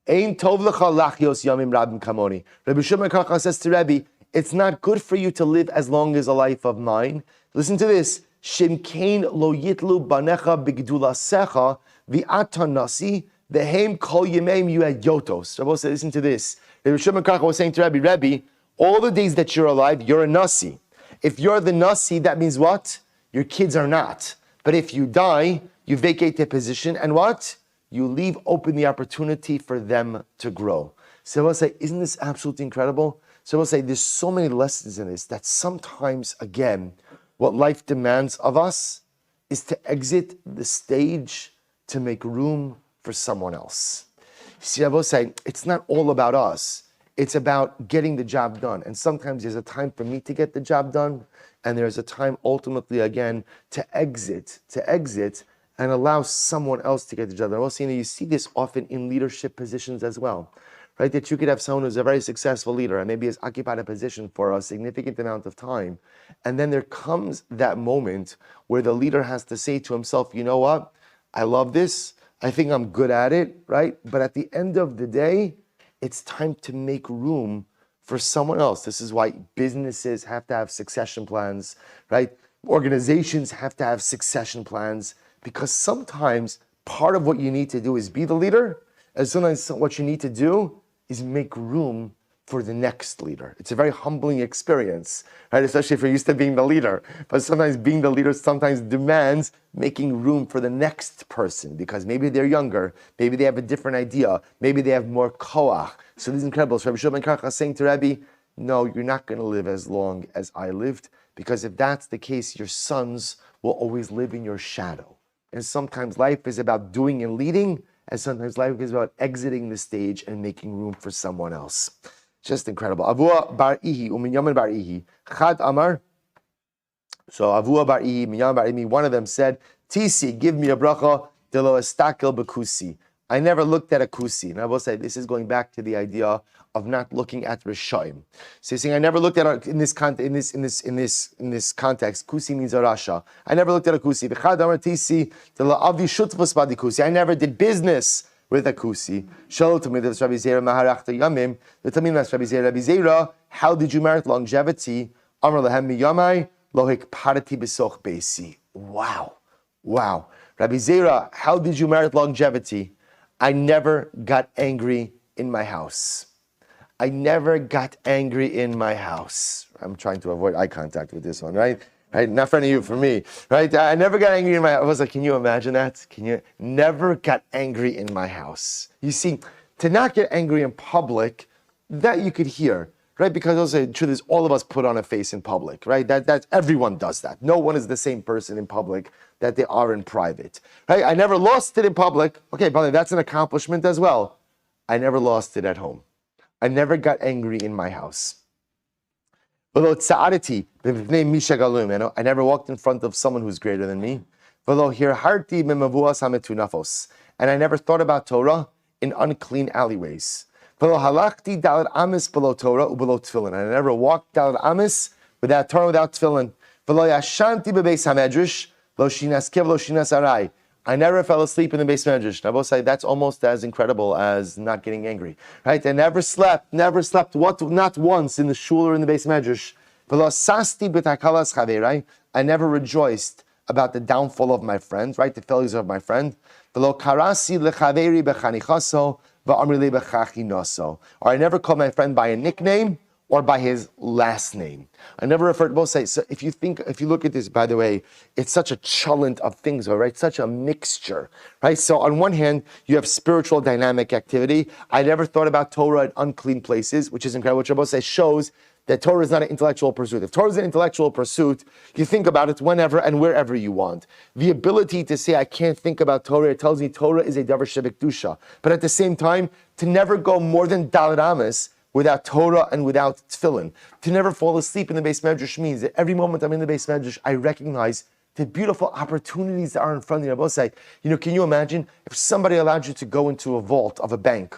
Ein tov lecha lachios yamim rabim kamoni. Rabbi Shimon Karcha says to Rebbe, it's not good for you to live as long as a life of mine. Listen to this. Shimkein lo yitlu banecha b'gdulasecha v'ata nasi v'heim kol yemeim you had yotos. Rabbi said, listen to this. Rabbi Shimon Karcha was saying to Rebbe, all the days that you're alive, you're a nasi. If you're the nasi, that means what? Your kids are not. But if you die, you vacate their position, and what? You leave open the opportunity for them to grow. So I will say, isn't this absolutely incredible? So I will say, there's so many lessons in this that sometimes, again, what life demands of us is to exit the stage to make room for someone else. See, I will say, it's not all about us. It's about getting the job done. And sometimes there's a time for me to get the job done, and there's a time ultimately, again, to exit, and allow someone else to get the job done. Also, you see this often in leadership positions as well, right? That you could have someone who's a very successful leader and maybe has occupied a position for a significant amount of time. And then there comes that moment where the leader has to say to himself, you know what? I love this. I think I'm good at it, right? But at the end of the day, it's time to make room for someone else. This is why businesses have to have succession plans, right? Organizations have to have succession plans, because sometimes part of what you need to do is be the leader, and sometimes what you need to do is make room for the next leader. It's a very humbling experience, right? Especially if you're used to being the leader. But sometimes being the leader sometimes demands making room for the next person, because maybe they're younger, maybe they have a different idea, maybe they have more koach. So this is incredible. So Rabbi Shimon ben Karcha is saying to Rebbe, no, you're not going to live as long as I lived, because if that's the case, your sons will always live in your shadow. And sometimes life is about doing and leading, and sometimes life is about exiting the stage and making room for someone else. Just incredible. Avua bar Ihi, Uminyamin bar Ihi, Chad Amar. So Avua bar Ihi, Minyamin bar Ihi, one of them said, Tisi, give me a bracha, delo estakel bekusi. I never looked at a kusi. And I will say, this is going back to the idea of not looking at Rishaim. So you're saying, I never looked at in this context. Kusi means a rasha. I never looked at a kusi. I never did business with a kusi. How did you merit longevity? Wow. Rabbi Zera, how did you merit longevity? I never got angry in my house. I never got angry in my house. I'm trying to avoid eye contact with this one, right? Not for any of you, for me, right? I never got angry in my house. I was like, can you imagine that? Never got angry in my house. You see, to not get angry in public, that you could hear, right? Because also, the truth is, all of us put on a face in public, right? That everyone does that. No one is the same person in public that they are in private, right? I never lost it in public. Okay, brother, that's an accomplishment as well. I never lost it at home. I never got angry in my house. I never walked in front of someone who's greater than me. And I never thought about Torah in unclean alleyways. And I never walked daled amis without Torah, without tefillin. I never fell asleep in the Beis Medrash. I will say that's almost as incredible as not getting angry, right? I never slept, not once in the Shul or in the Beis Medrash. I never rejoiced about the downfall of my friend, right? The failures of my friend. Or I never called my friend by a nickname or by his last name. I never referred to both sides. So if you look at this, by the way, it's such a cholent of things, right? Such a mixture, right? So on one hand, you have spiritual dynamic activity. I never thought about Torah in unclean places, which is incredible. Which Rabbi says shows that Torah is not an intellectual pursuit. If Torah is an intellectual pursuit, you think about it whenever and wherever you want. The ability to say, I can't think about Torah, it tells me Torah is a davar shebekdusha. But at the same time, to never go more than daled amis without Torah and without tefillin. To never fall asleep in the Beis Medrash means that every moment I'm in the Beis Medrash, I recognize the beautiful opportunities that are in front of me. I will say, can you imagine if somebody allowed you to go into a vault of a bank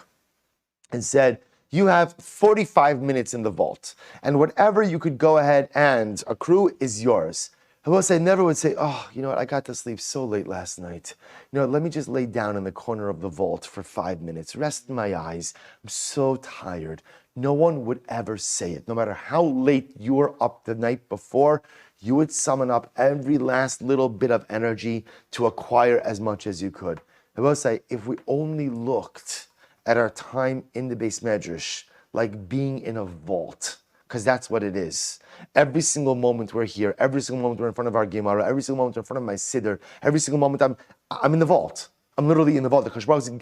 and said, you have 45 minutes in the vault, and whatever you could go ahead and accrue is yours. I will say, never would say, oh, you know what, I got to sleep so late last night. Let me just lay down in the corner of the vault for 5 minutes, rest my eyes. I'm so tired. No one would ever say it. No matter how late you were up the night before, you would summon up every last little bit of energy to acquire as much as you could. I will say, if we only looked at our time in the Beis Medrash like being in a vault, because that's what it is. Every single moment we're here, every single moment we're in front of our Gemara, every single moment we're in front of my Siddur, every single moment I'm in the vault. I'm literally in the vault. The Kosh Baruch says,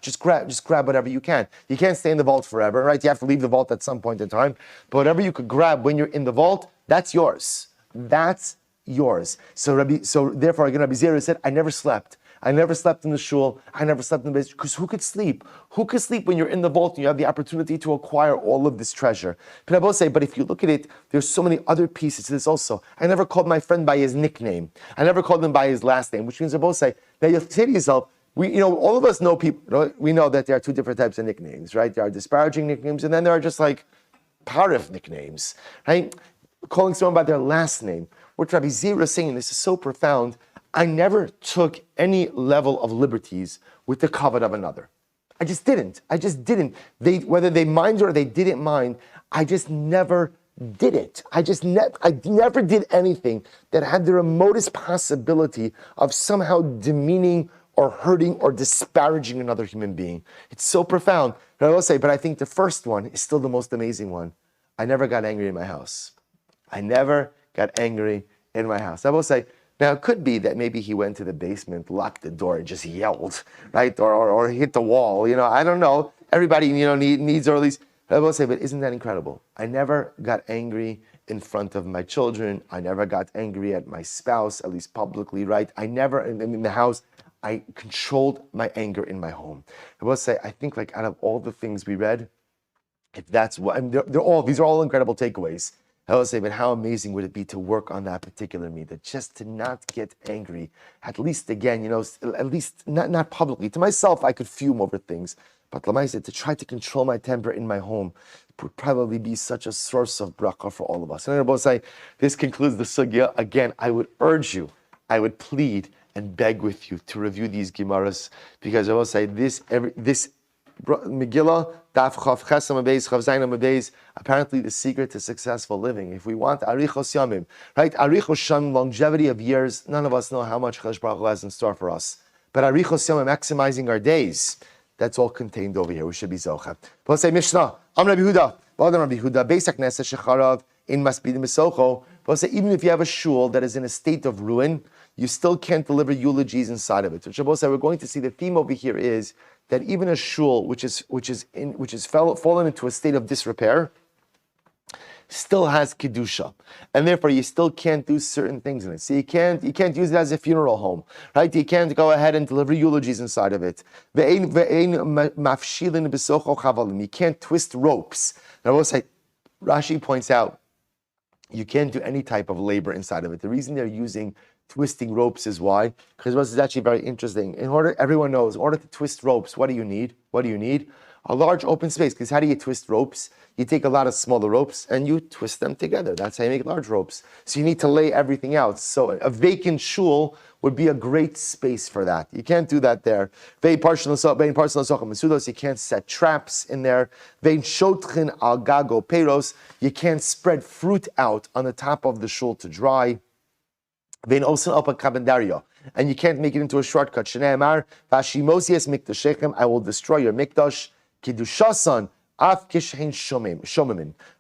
just grab whatever you can. You can't stay in the vault forever, right? You have to leave the vault at some point in time. But whatever you could grab when you're in the vault, that's yours. That's yours. So therefore, again, Rabbi Zera said, I never slept. I never slept in the shul. I never slept in the base. Because who could sleep? Who could sleep when you're in the vault and you have the opportunity to acquire all of this treasure? But I will say, but if you look at it, there's so many other pieces to this also. I never called my friend by his nickname. I never called him by his last name, which means I both say, now you say to yourself, all of us know people, we know that there are two different types of nicknames, right? There are disparaging nicknames, and then there are just like parif nicknames, right? Calling someone by their last name. What Rabbi Zera is saying, this is so profound. I never took any level of liberties with the kavod of another. I just didn't. Whether they minded or they didn't mind, I just never did it. I never did anything that had the remotest possibility of somehow demeaning or hurting or disparaging another human being. It's so profound. But I will say, but I think the first one is still the most amazing one. I never got angry in my house. I never got angry in my house. I will say, now, it could be that maybe he went to the basement, locked the door, and just yelled, right? Or hit the wall. I don't know. Everybody, needs or at least. I will say, but isn't that incredible? I never got angry in front of my children. I never got angry at my spouse, at least publicly, right? I never, in the house, I controlled my anger in my home. I will say, I think like out of all the things we read, if that's what, these are all incredible takeaways. I will say, but how amazing would it be to work on that particular midah, just to not get angry, at least again, at least not publicly. To myself, I could fume over things, but Lamaisa, to try to control my temper in my home would probably be such a source of bracha for all of us. And I will say, this concludes the sugya. Again, I would urge you, I would plead and beg with you to review these Gemaras, because I will say this Megillah, Daf Chav Chesam Abeis, Chav Zayin Abeis, apparently the secret to successful living. If we want Arichos Yamim, right? Arichos Yamim, longevity of years, none of us know how much Chesed Baruch Hu has in store for us. But Arichos Yamim, maximizing our days, that's all contained over here. We should be Zocha. But say Mishnah, Am Rabbi Huda, V'adam Rabbi Huda, Beis HaKnesset Shecharav, In Maspidim Besocho. But say even if you have a shul that is in a state of ruin, you still can't deliver eulogies inside of it. So Shabbos, we're going to see the theme over here is that even a shul which is fallen into a state of disrepair still has kedusha, and therefore you still can't do certain things in it. So you can't use it as a funeral home, right? You can't go ahead and deliver eulogies inside of it. You can't twist ropes. Now, I will say, Rashi points out you can't do any type of labor inside of it. The reason they're using twisting ropes is why? Because this is actually very interesting. Everyone knows, in order to twist ropes, what do you need? A large open space. Because how do you twist ropes? You take a lot of smaller ropes and you twist them together. That's how you make large ropes. So you need to lay everything out. So a vacant shul would be a great space for that. You can't do that there. You can't set traps in there. You can't spread fruit out on the top of the shul to dry. And you can't make it into a shortcut. I will destroy your mikdash.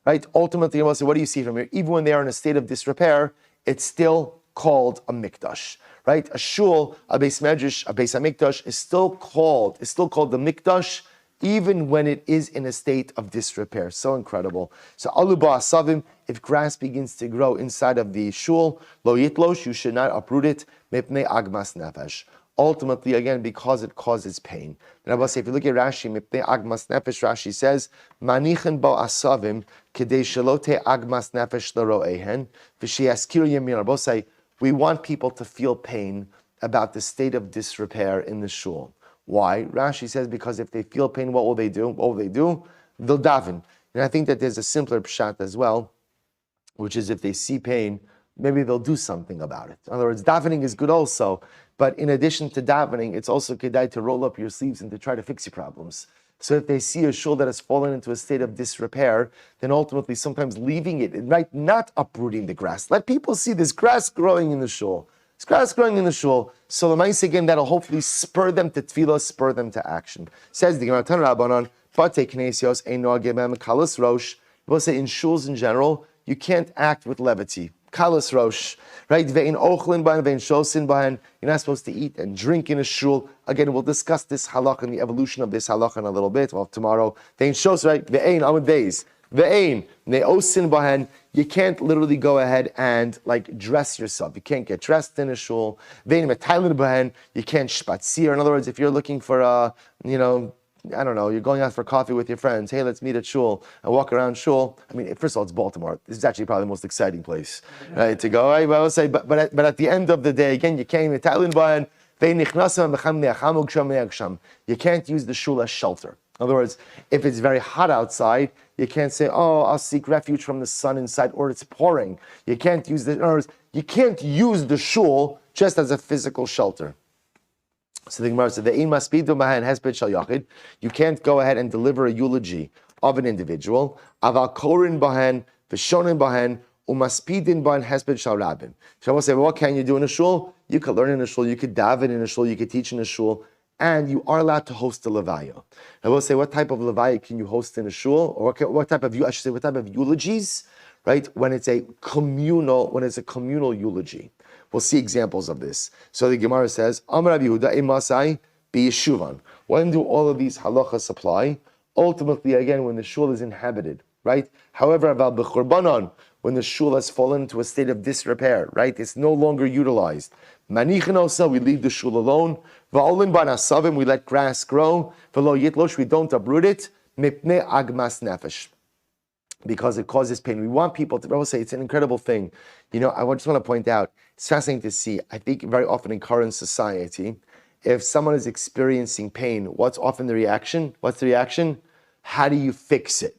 Right? Ultimately, what do you see from here? Even when they are in a state of disrepair, it's still called a mikdash. Right? A shul, a beis medrash, a beis hamikdash is still called the mikdash, even when it is in a state of disrepair. So incredible. So aluba asavim, if grass begins to grow inside of the shul, lo yitlosh, you should not uproot it, mipnei agmas nefesh. Ultimately, again, because it causes pain. And I will say, if you look at Rashi, mipnei agmas nefesh, Rashi says, manichen bo asavim, kedei shelote agmas nefesh l'ro'ehen, v'sheyaskir yamin. I will say, we want people to feel pain about the state of disrepair in the shul. Why? Rashi says because if they feel pain, what will they do? They'll daven. And I think that there's a simpler pshat as well, which is if they see pain, maybe they'll do something about it. In other words, davening is good also, but in addition to davening, it's also kedai to roll up your sleeves and to try to fix your problems. So if they see a shul that has fallen into a state of disrepair, then ultimately sometimes leaving it, right, not uprooting the grass. Let people see this grass growing in the shul. This grass growing in the shul. So the mice again, that'll hopefully spur them to tefillah, spur them to action. Says the Gemara Tan Rabbanon, Bate Knesios Eino Gemem Kalas Rosh. We'll say in shuls in general, you can't act with levity. Kalas Rosh, right? Ve'in ochlin bahan, ve'in shosin bahan. You're not supposed to eat and drink in a shul. Again, we'll discuss this halakha and the evolution of this halakha in a little bit. Well, tomorrow. Ve'in shos, right? Ve'in amud beis. Ve'in ne'osin bahan. You can't literally go ahead and like dress yourself. You can't get dressed in a shul. Ve'in metaylim bahan. You can't shpatzir. In other words, if you're looking for I don't know, you're going out for coffee with your friends. Hey, let's meet at Shul and walk around Shul. I mean, first of all, it's Baltimore. This is actually probably the most exciting place, right, to go. Right? But I would say, but at the end of the day, again, you can't you can't use the Shul as shelter. In other words, if it's very hot outside, you can't say, oh, I'll seek refuge from the sun inside, or it's pouring. You can't use in other words, you can't use the Shul just as a physical shelter. So the Gemara said, you can't go ahead and deliver a eulogy of an individual. Aval korin bahen, v'shonin bahen, umaspidin bahen hesped shal rabim. So I will say, well, what can you do in a shul? You could learn in a shul, you could daven in a shul, you could teach in a shul, and you are allowed to host a levaya. I will say, what type of levaya can you host in a shul? Or what type of eulogies, right? When it's a communal eulogy. We'll see examples of this. So the Gemara says, Amar Rabbi Yehuda Emasai b'Yeshuvan. When do all of these halachas apply? Ultimately, again, when the shul is inhabited, right? However, aval b'churbanon, when the shul has fallen into a state of disrepair, right? It's no longer utilized. Manichin osa, we leave the shul alone. Va'olin banasavim, we let grass grow. V'lo yitlosh, we don't uproot it. Mipnei agmas nefesh, because it causes pain. We want people to, I will say, it's an incredible thing. I just want to point out, it's fascinating to see, I think very often in current society, if someone is experiencing pain, what's often the reaction? What's the reaction? How do you fix it?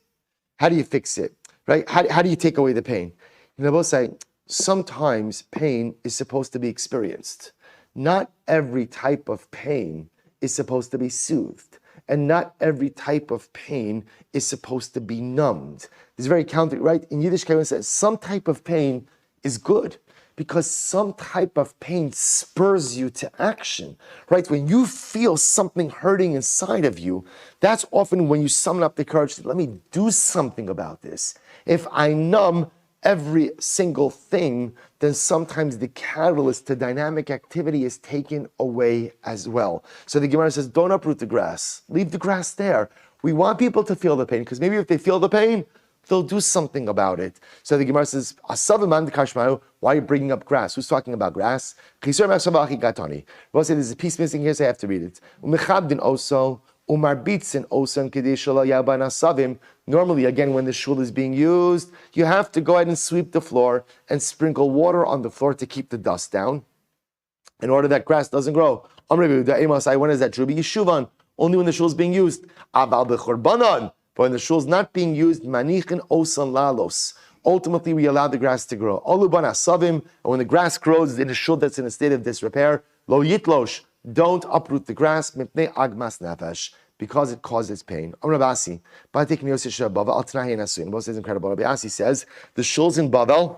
How do you fix it? Right? How do you take away the pain? I will say, sometimes pain is supposed to be experienced. Not every type of pain is supposed to be soothed. And not every type of pain is supposed to be numbed. It's very counter, right? In Yiddish, Kevin says some type of pain is good because some type of pain spurs you to action, right? When you feel something hurting inside of you, that's often when you summon up the courage to, let me do something about this. If I numb every single thing, then sometimes the catalyst to dynamic activity is taken away as well. So the Gemara says, don't uproot the grass. Leave the grass there. We want people to feel the pain, because maybe if they feel the pain, they'll do something about it. So the Gemara says, why are you bringing up grass? Who's talking about grass? Rabbi said, there's a piece missing here, so I have to read it. Normally, again, when the shul is being used, you have to go ahead and sweep the floor and sprinkle water on the floor to keep the dust down in order that grass doesn't grow. When is that true? Yeshuvan, only when the shul is being used. But when the shul is not being used, manichin osan lalos. Ultimately, we allow the grass to grow. And when the grass grows in a shul that's in a state of disrepair, lo yitlosh, don't uproot the grass, mipnei agmas nefesh, because it causes pain. Rabbi Asi, Bavel says incredible. Rabbi Asi says the shuls in Bavel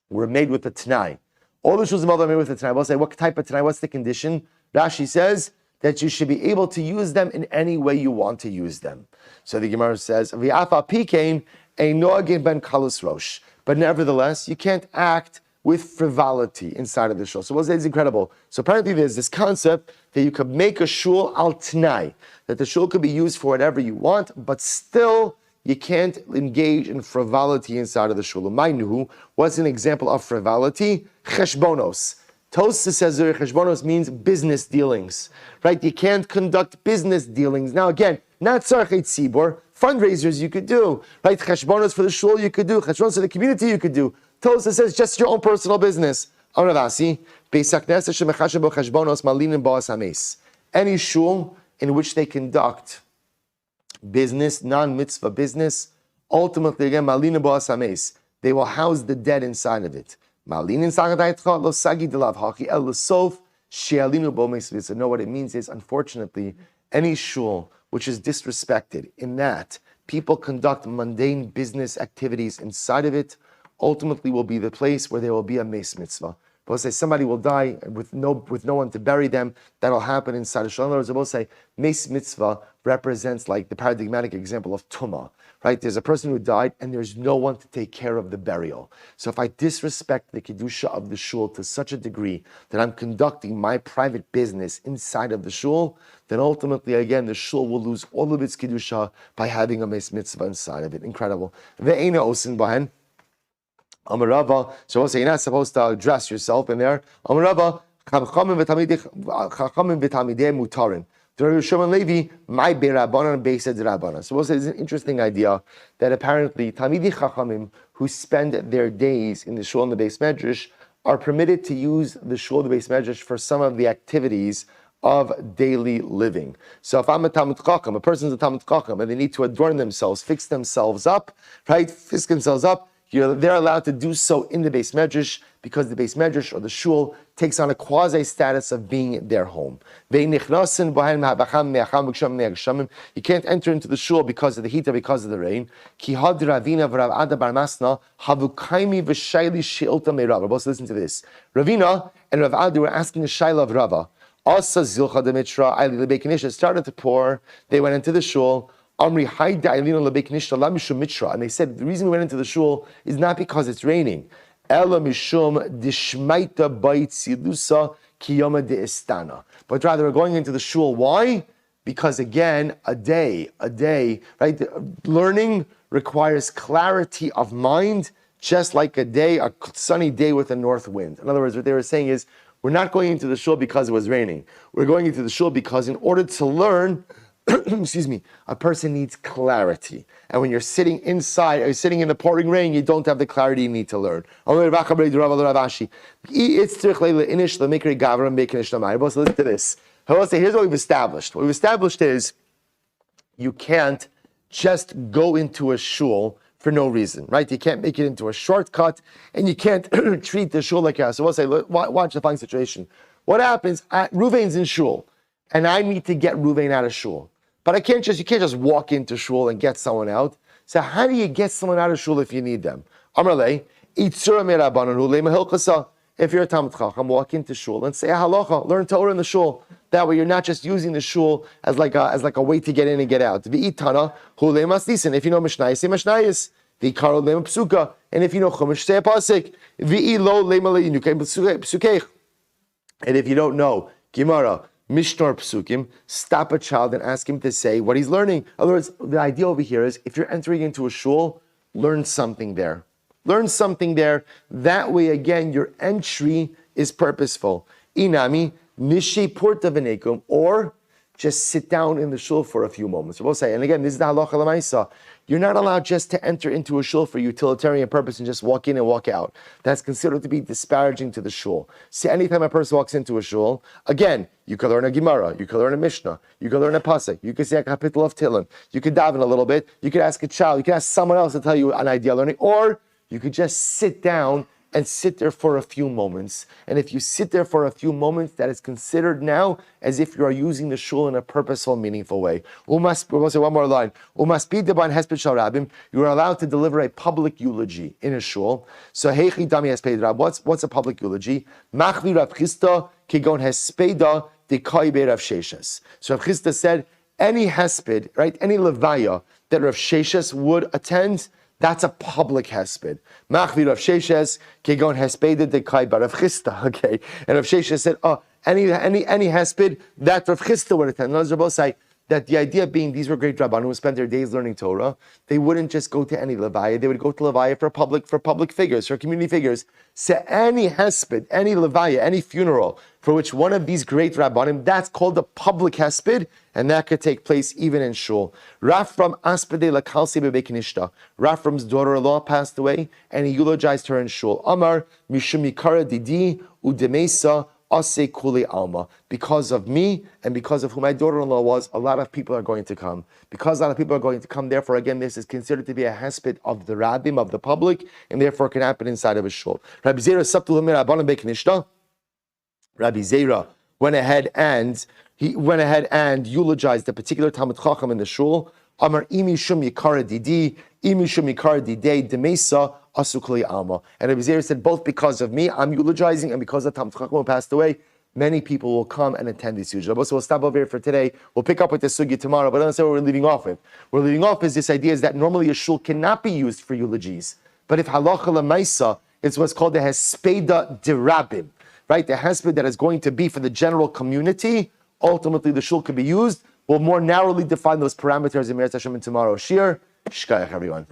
were made with a t'nai. All the shuls in Bavel are made with a t'nai. We'll say, what type of t'nai? What's the condition? Rashi says that you should be able to use them in any way you want to use them. So the Gemara says, V'afa pikein ein noagin ben kalus rosh. But nevertheless, you can't act with frivolity inside of the shul. So we'll say it's incredible. So apparently there's this concept that you could make a shul al t'nai, that the shul could be used for whatever you want, but still you can't engage in frivolity inside of the shul. Umaynuhu, what's an example of frivolity? Cheshbonos. Tosfos says cheshbonos means business dealings, right? You can't conduct business dealings. Now again, not tzarchei tzibor, fundraisers you could do, right? Cheshbonos for the shul you could do, cheshbonos for the community you could do. Tosfos says just your own personal business. Any shul in which they conduct business, non-mitzvah business, ultimately again, they will house the dead inside of it. No, what it means is, unfortunately, any shul which is disrespected in that people conduct mundane business activities inside of it, ultimately will be the place where there will be a meis mitzvah. We'll say somebody will die with no one to bury them. That'll happen inside a shul. In other words, we'll say meis mitzvah represents like the paradigmatic example of tumah, right? There's a person who died and there's no one to take care of the burial. So if I disrespect the kedusha of the shul to such a degree that I'm conducting my private business inside of the shul, then ultimately again the shul will lose all of its kedusha by having a meis mitzvah inside of it. Incredible. Ve'ena osin bahen. Amarava, so we'll say you're not supposed to dress yourself in there. Amarava, chachamim v'talmidei mutarin. Rabbi Shimon Levi, my be'rabanan be'sed rabbanan. So we'll say it's an interesting idea that apparently talmidei chachamim who spend their days in the shul and the beis medrash are permitted to use the shul and the beis medrash for some of the activities of daily living. So if I'm a Talmid Chacham, a person's a Talmid Chacham, and they need to adorn themselves, fix themselves up, right? Fix themselves up. They're allowed to do so in the beis medrash because the beis medrash or the shul takes on a quasi status of being their home. You can't enter into the shul because of the heat or because of the rain. Listen to this. Ravina and Rav Adi were asking the shaila of Rava. It started to pour. They went into the shul. And they said the reason we went into the shul is not because it's raining. But rather we're going into the shul. Why? Because again, a day, right? Learning requires clarity of mind, just like a sunny day with a north wind. In other words, what they were saying is, We're not going into the shul because it was raining. We're going into the shul because in order to learn, excuse me, a person needs clarity. And when you're sitting inside, or sitting in the pouring rain, you don't have the clarity you need to learn. So listen to this. Here's what we've established. What we've established is you can't just go into a shul for no reason, right? You can't make it into a shortcut, and you can't treat the shul like a house. So we'll say, watch the following situation. What happens? Ruvain's in shul, and I need to get Ruvain out of shul. But you can't just walk into shul and get someone out. So how do you get someone out of shul if you need them? Amrle, if you're a Talmid Chacham, walk into shul and say a halacha, learn Torah in the shul. That way you're not just using the shul as like a way to get in and get out. V'itana hulei masnisin. If you know Mishnayis, say Mishnayis. V'ikaro lema psuka. And if you know Chumash, say a pasuk. V'ilo lema le'inukai psukeich. And if you don't know Gemara, Mishnah, or Psukim, stop a child and ask him to say what he's learning. In other words, the idea over here is if you're entering into a shul, learn something there. Learn something there. That way, again, your entry is purposeful. Inami, nishi porta venekum, or just sit down in the shul for a few moments. We'll say, and again, this is the halacha l'maisa. You're not allowed just to enter into a shul for utilitarian purpose and just walk in and walk out. That's considered to be disparaging to the shul. See, anytime a person walks into a shul, again, you could learn a Gemara, you could learn a Mishnah, you could learn a pasuk, you could say a kapitel of Tehillim, you could daven a little bit, you could ask a child, you could ask someone else to tell you an idea of learning, or you could just sit down and sit there for a few moments. And if you sit there for a few moments, that is considered now as if you are using the shul in a purposeful, meaningful way. We'll say one more line. You are allowed to deliver a public eulogy in a shul. So, what's a public eulogy? So Rav Chisda said, any hesped, right, any levaya that Rav Sheshes would attend, that's a public hesped. Machvi Rav Sheshes kegon hespeded de kai bar Rav Chisda. Okay, and Rav Sheshes said, any hesped that Rav Chisda would attend. Let's both say that the idea being these were great rabbanim who spent their days learning Torah. They wouldn't just go to any levaya; they would go to levaya for public figures, for community figures. So any hesped, any levaya, any funeral for which one of these great rabbanim, that's called a public hesped, and that could take place even in shul. Rafram aspede lakalsi bebekinishta. Rafram's daughter-in-law passed away, and he eulogized her in shul. Amar mishumikara didi udemesa ase kuli alma. Because of me and because of who my daughter-in-law was, a lot of people are going to come. Because a lot of people are going to come, therefore, again, this is considered to be a hesped of the rabbim, of the public, and therefore can happen inside of a shul. Rabbi Zera sabtu lemir abanim bekinishta. Rabbi Zera went ahead and eulogized the particular Talmid Chacham in the shul. Amar imi shum yikara didi, imi shum yikara didei demesa asukli alma. And Rabbi Zera said, both because of me, I'm eulogizing, and because of Talmid Chacham who passed away, many people will come and attend this sugya. So we'll stop over here for today. We'll pick up with the sugya tomorrow, but let's say what we're leaving off with. We're leaving off is this idea is that normally a shul cannot be used for eulogies. But if halacha l'maisa, it's what's called the hespeda derabim. Right, the hesped that is going to be for the general community, ultimately the shul could be used. We'll more narrowly define those parameters in Meretz Hashem in tomorrow's shir. Shkayach, everyone.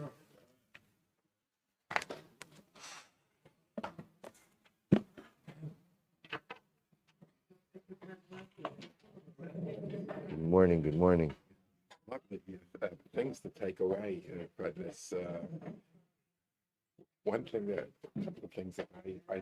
Good morning. Things to take away from this. A couple of things that I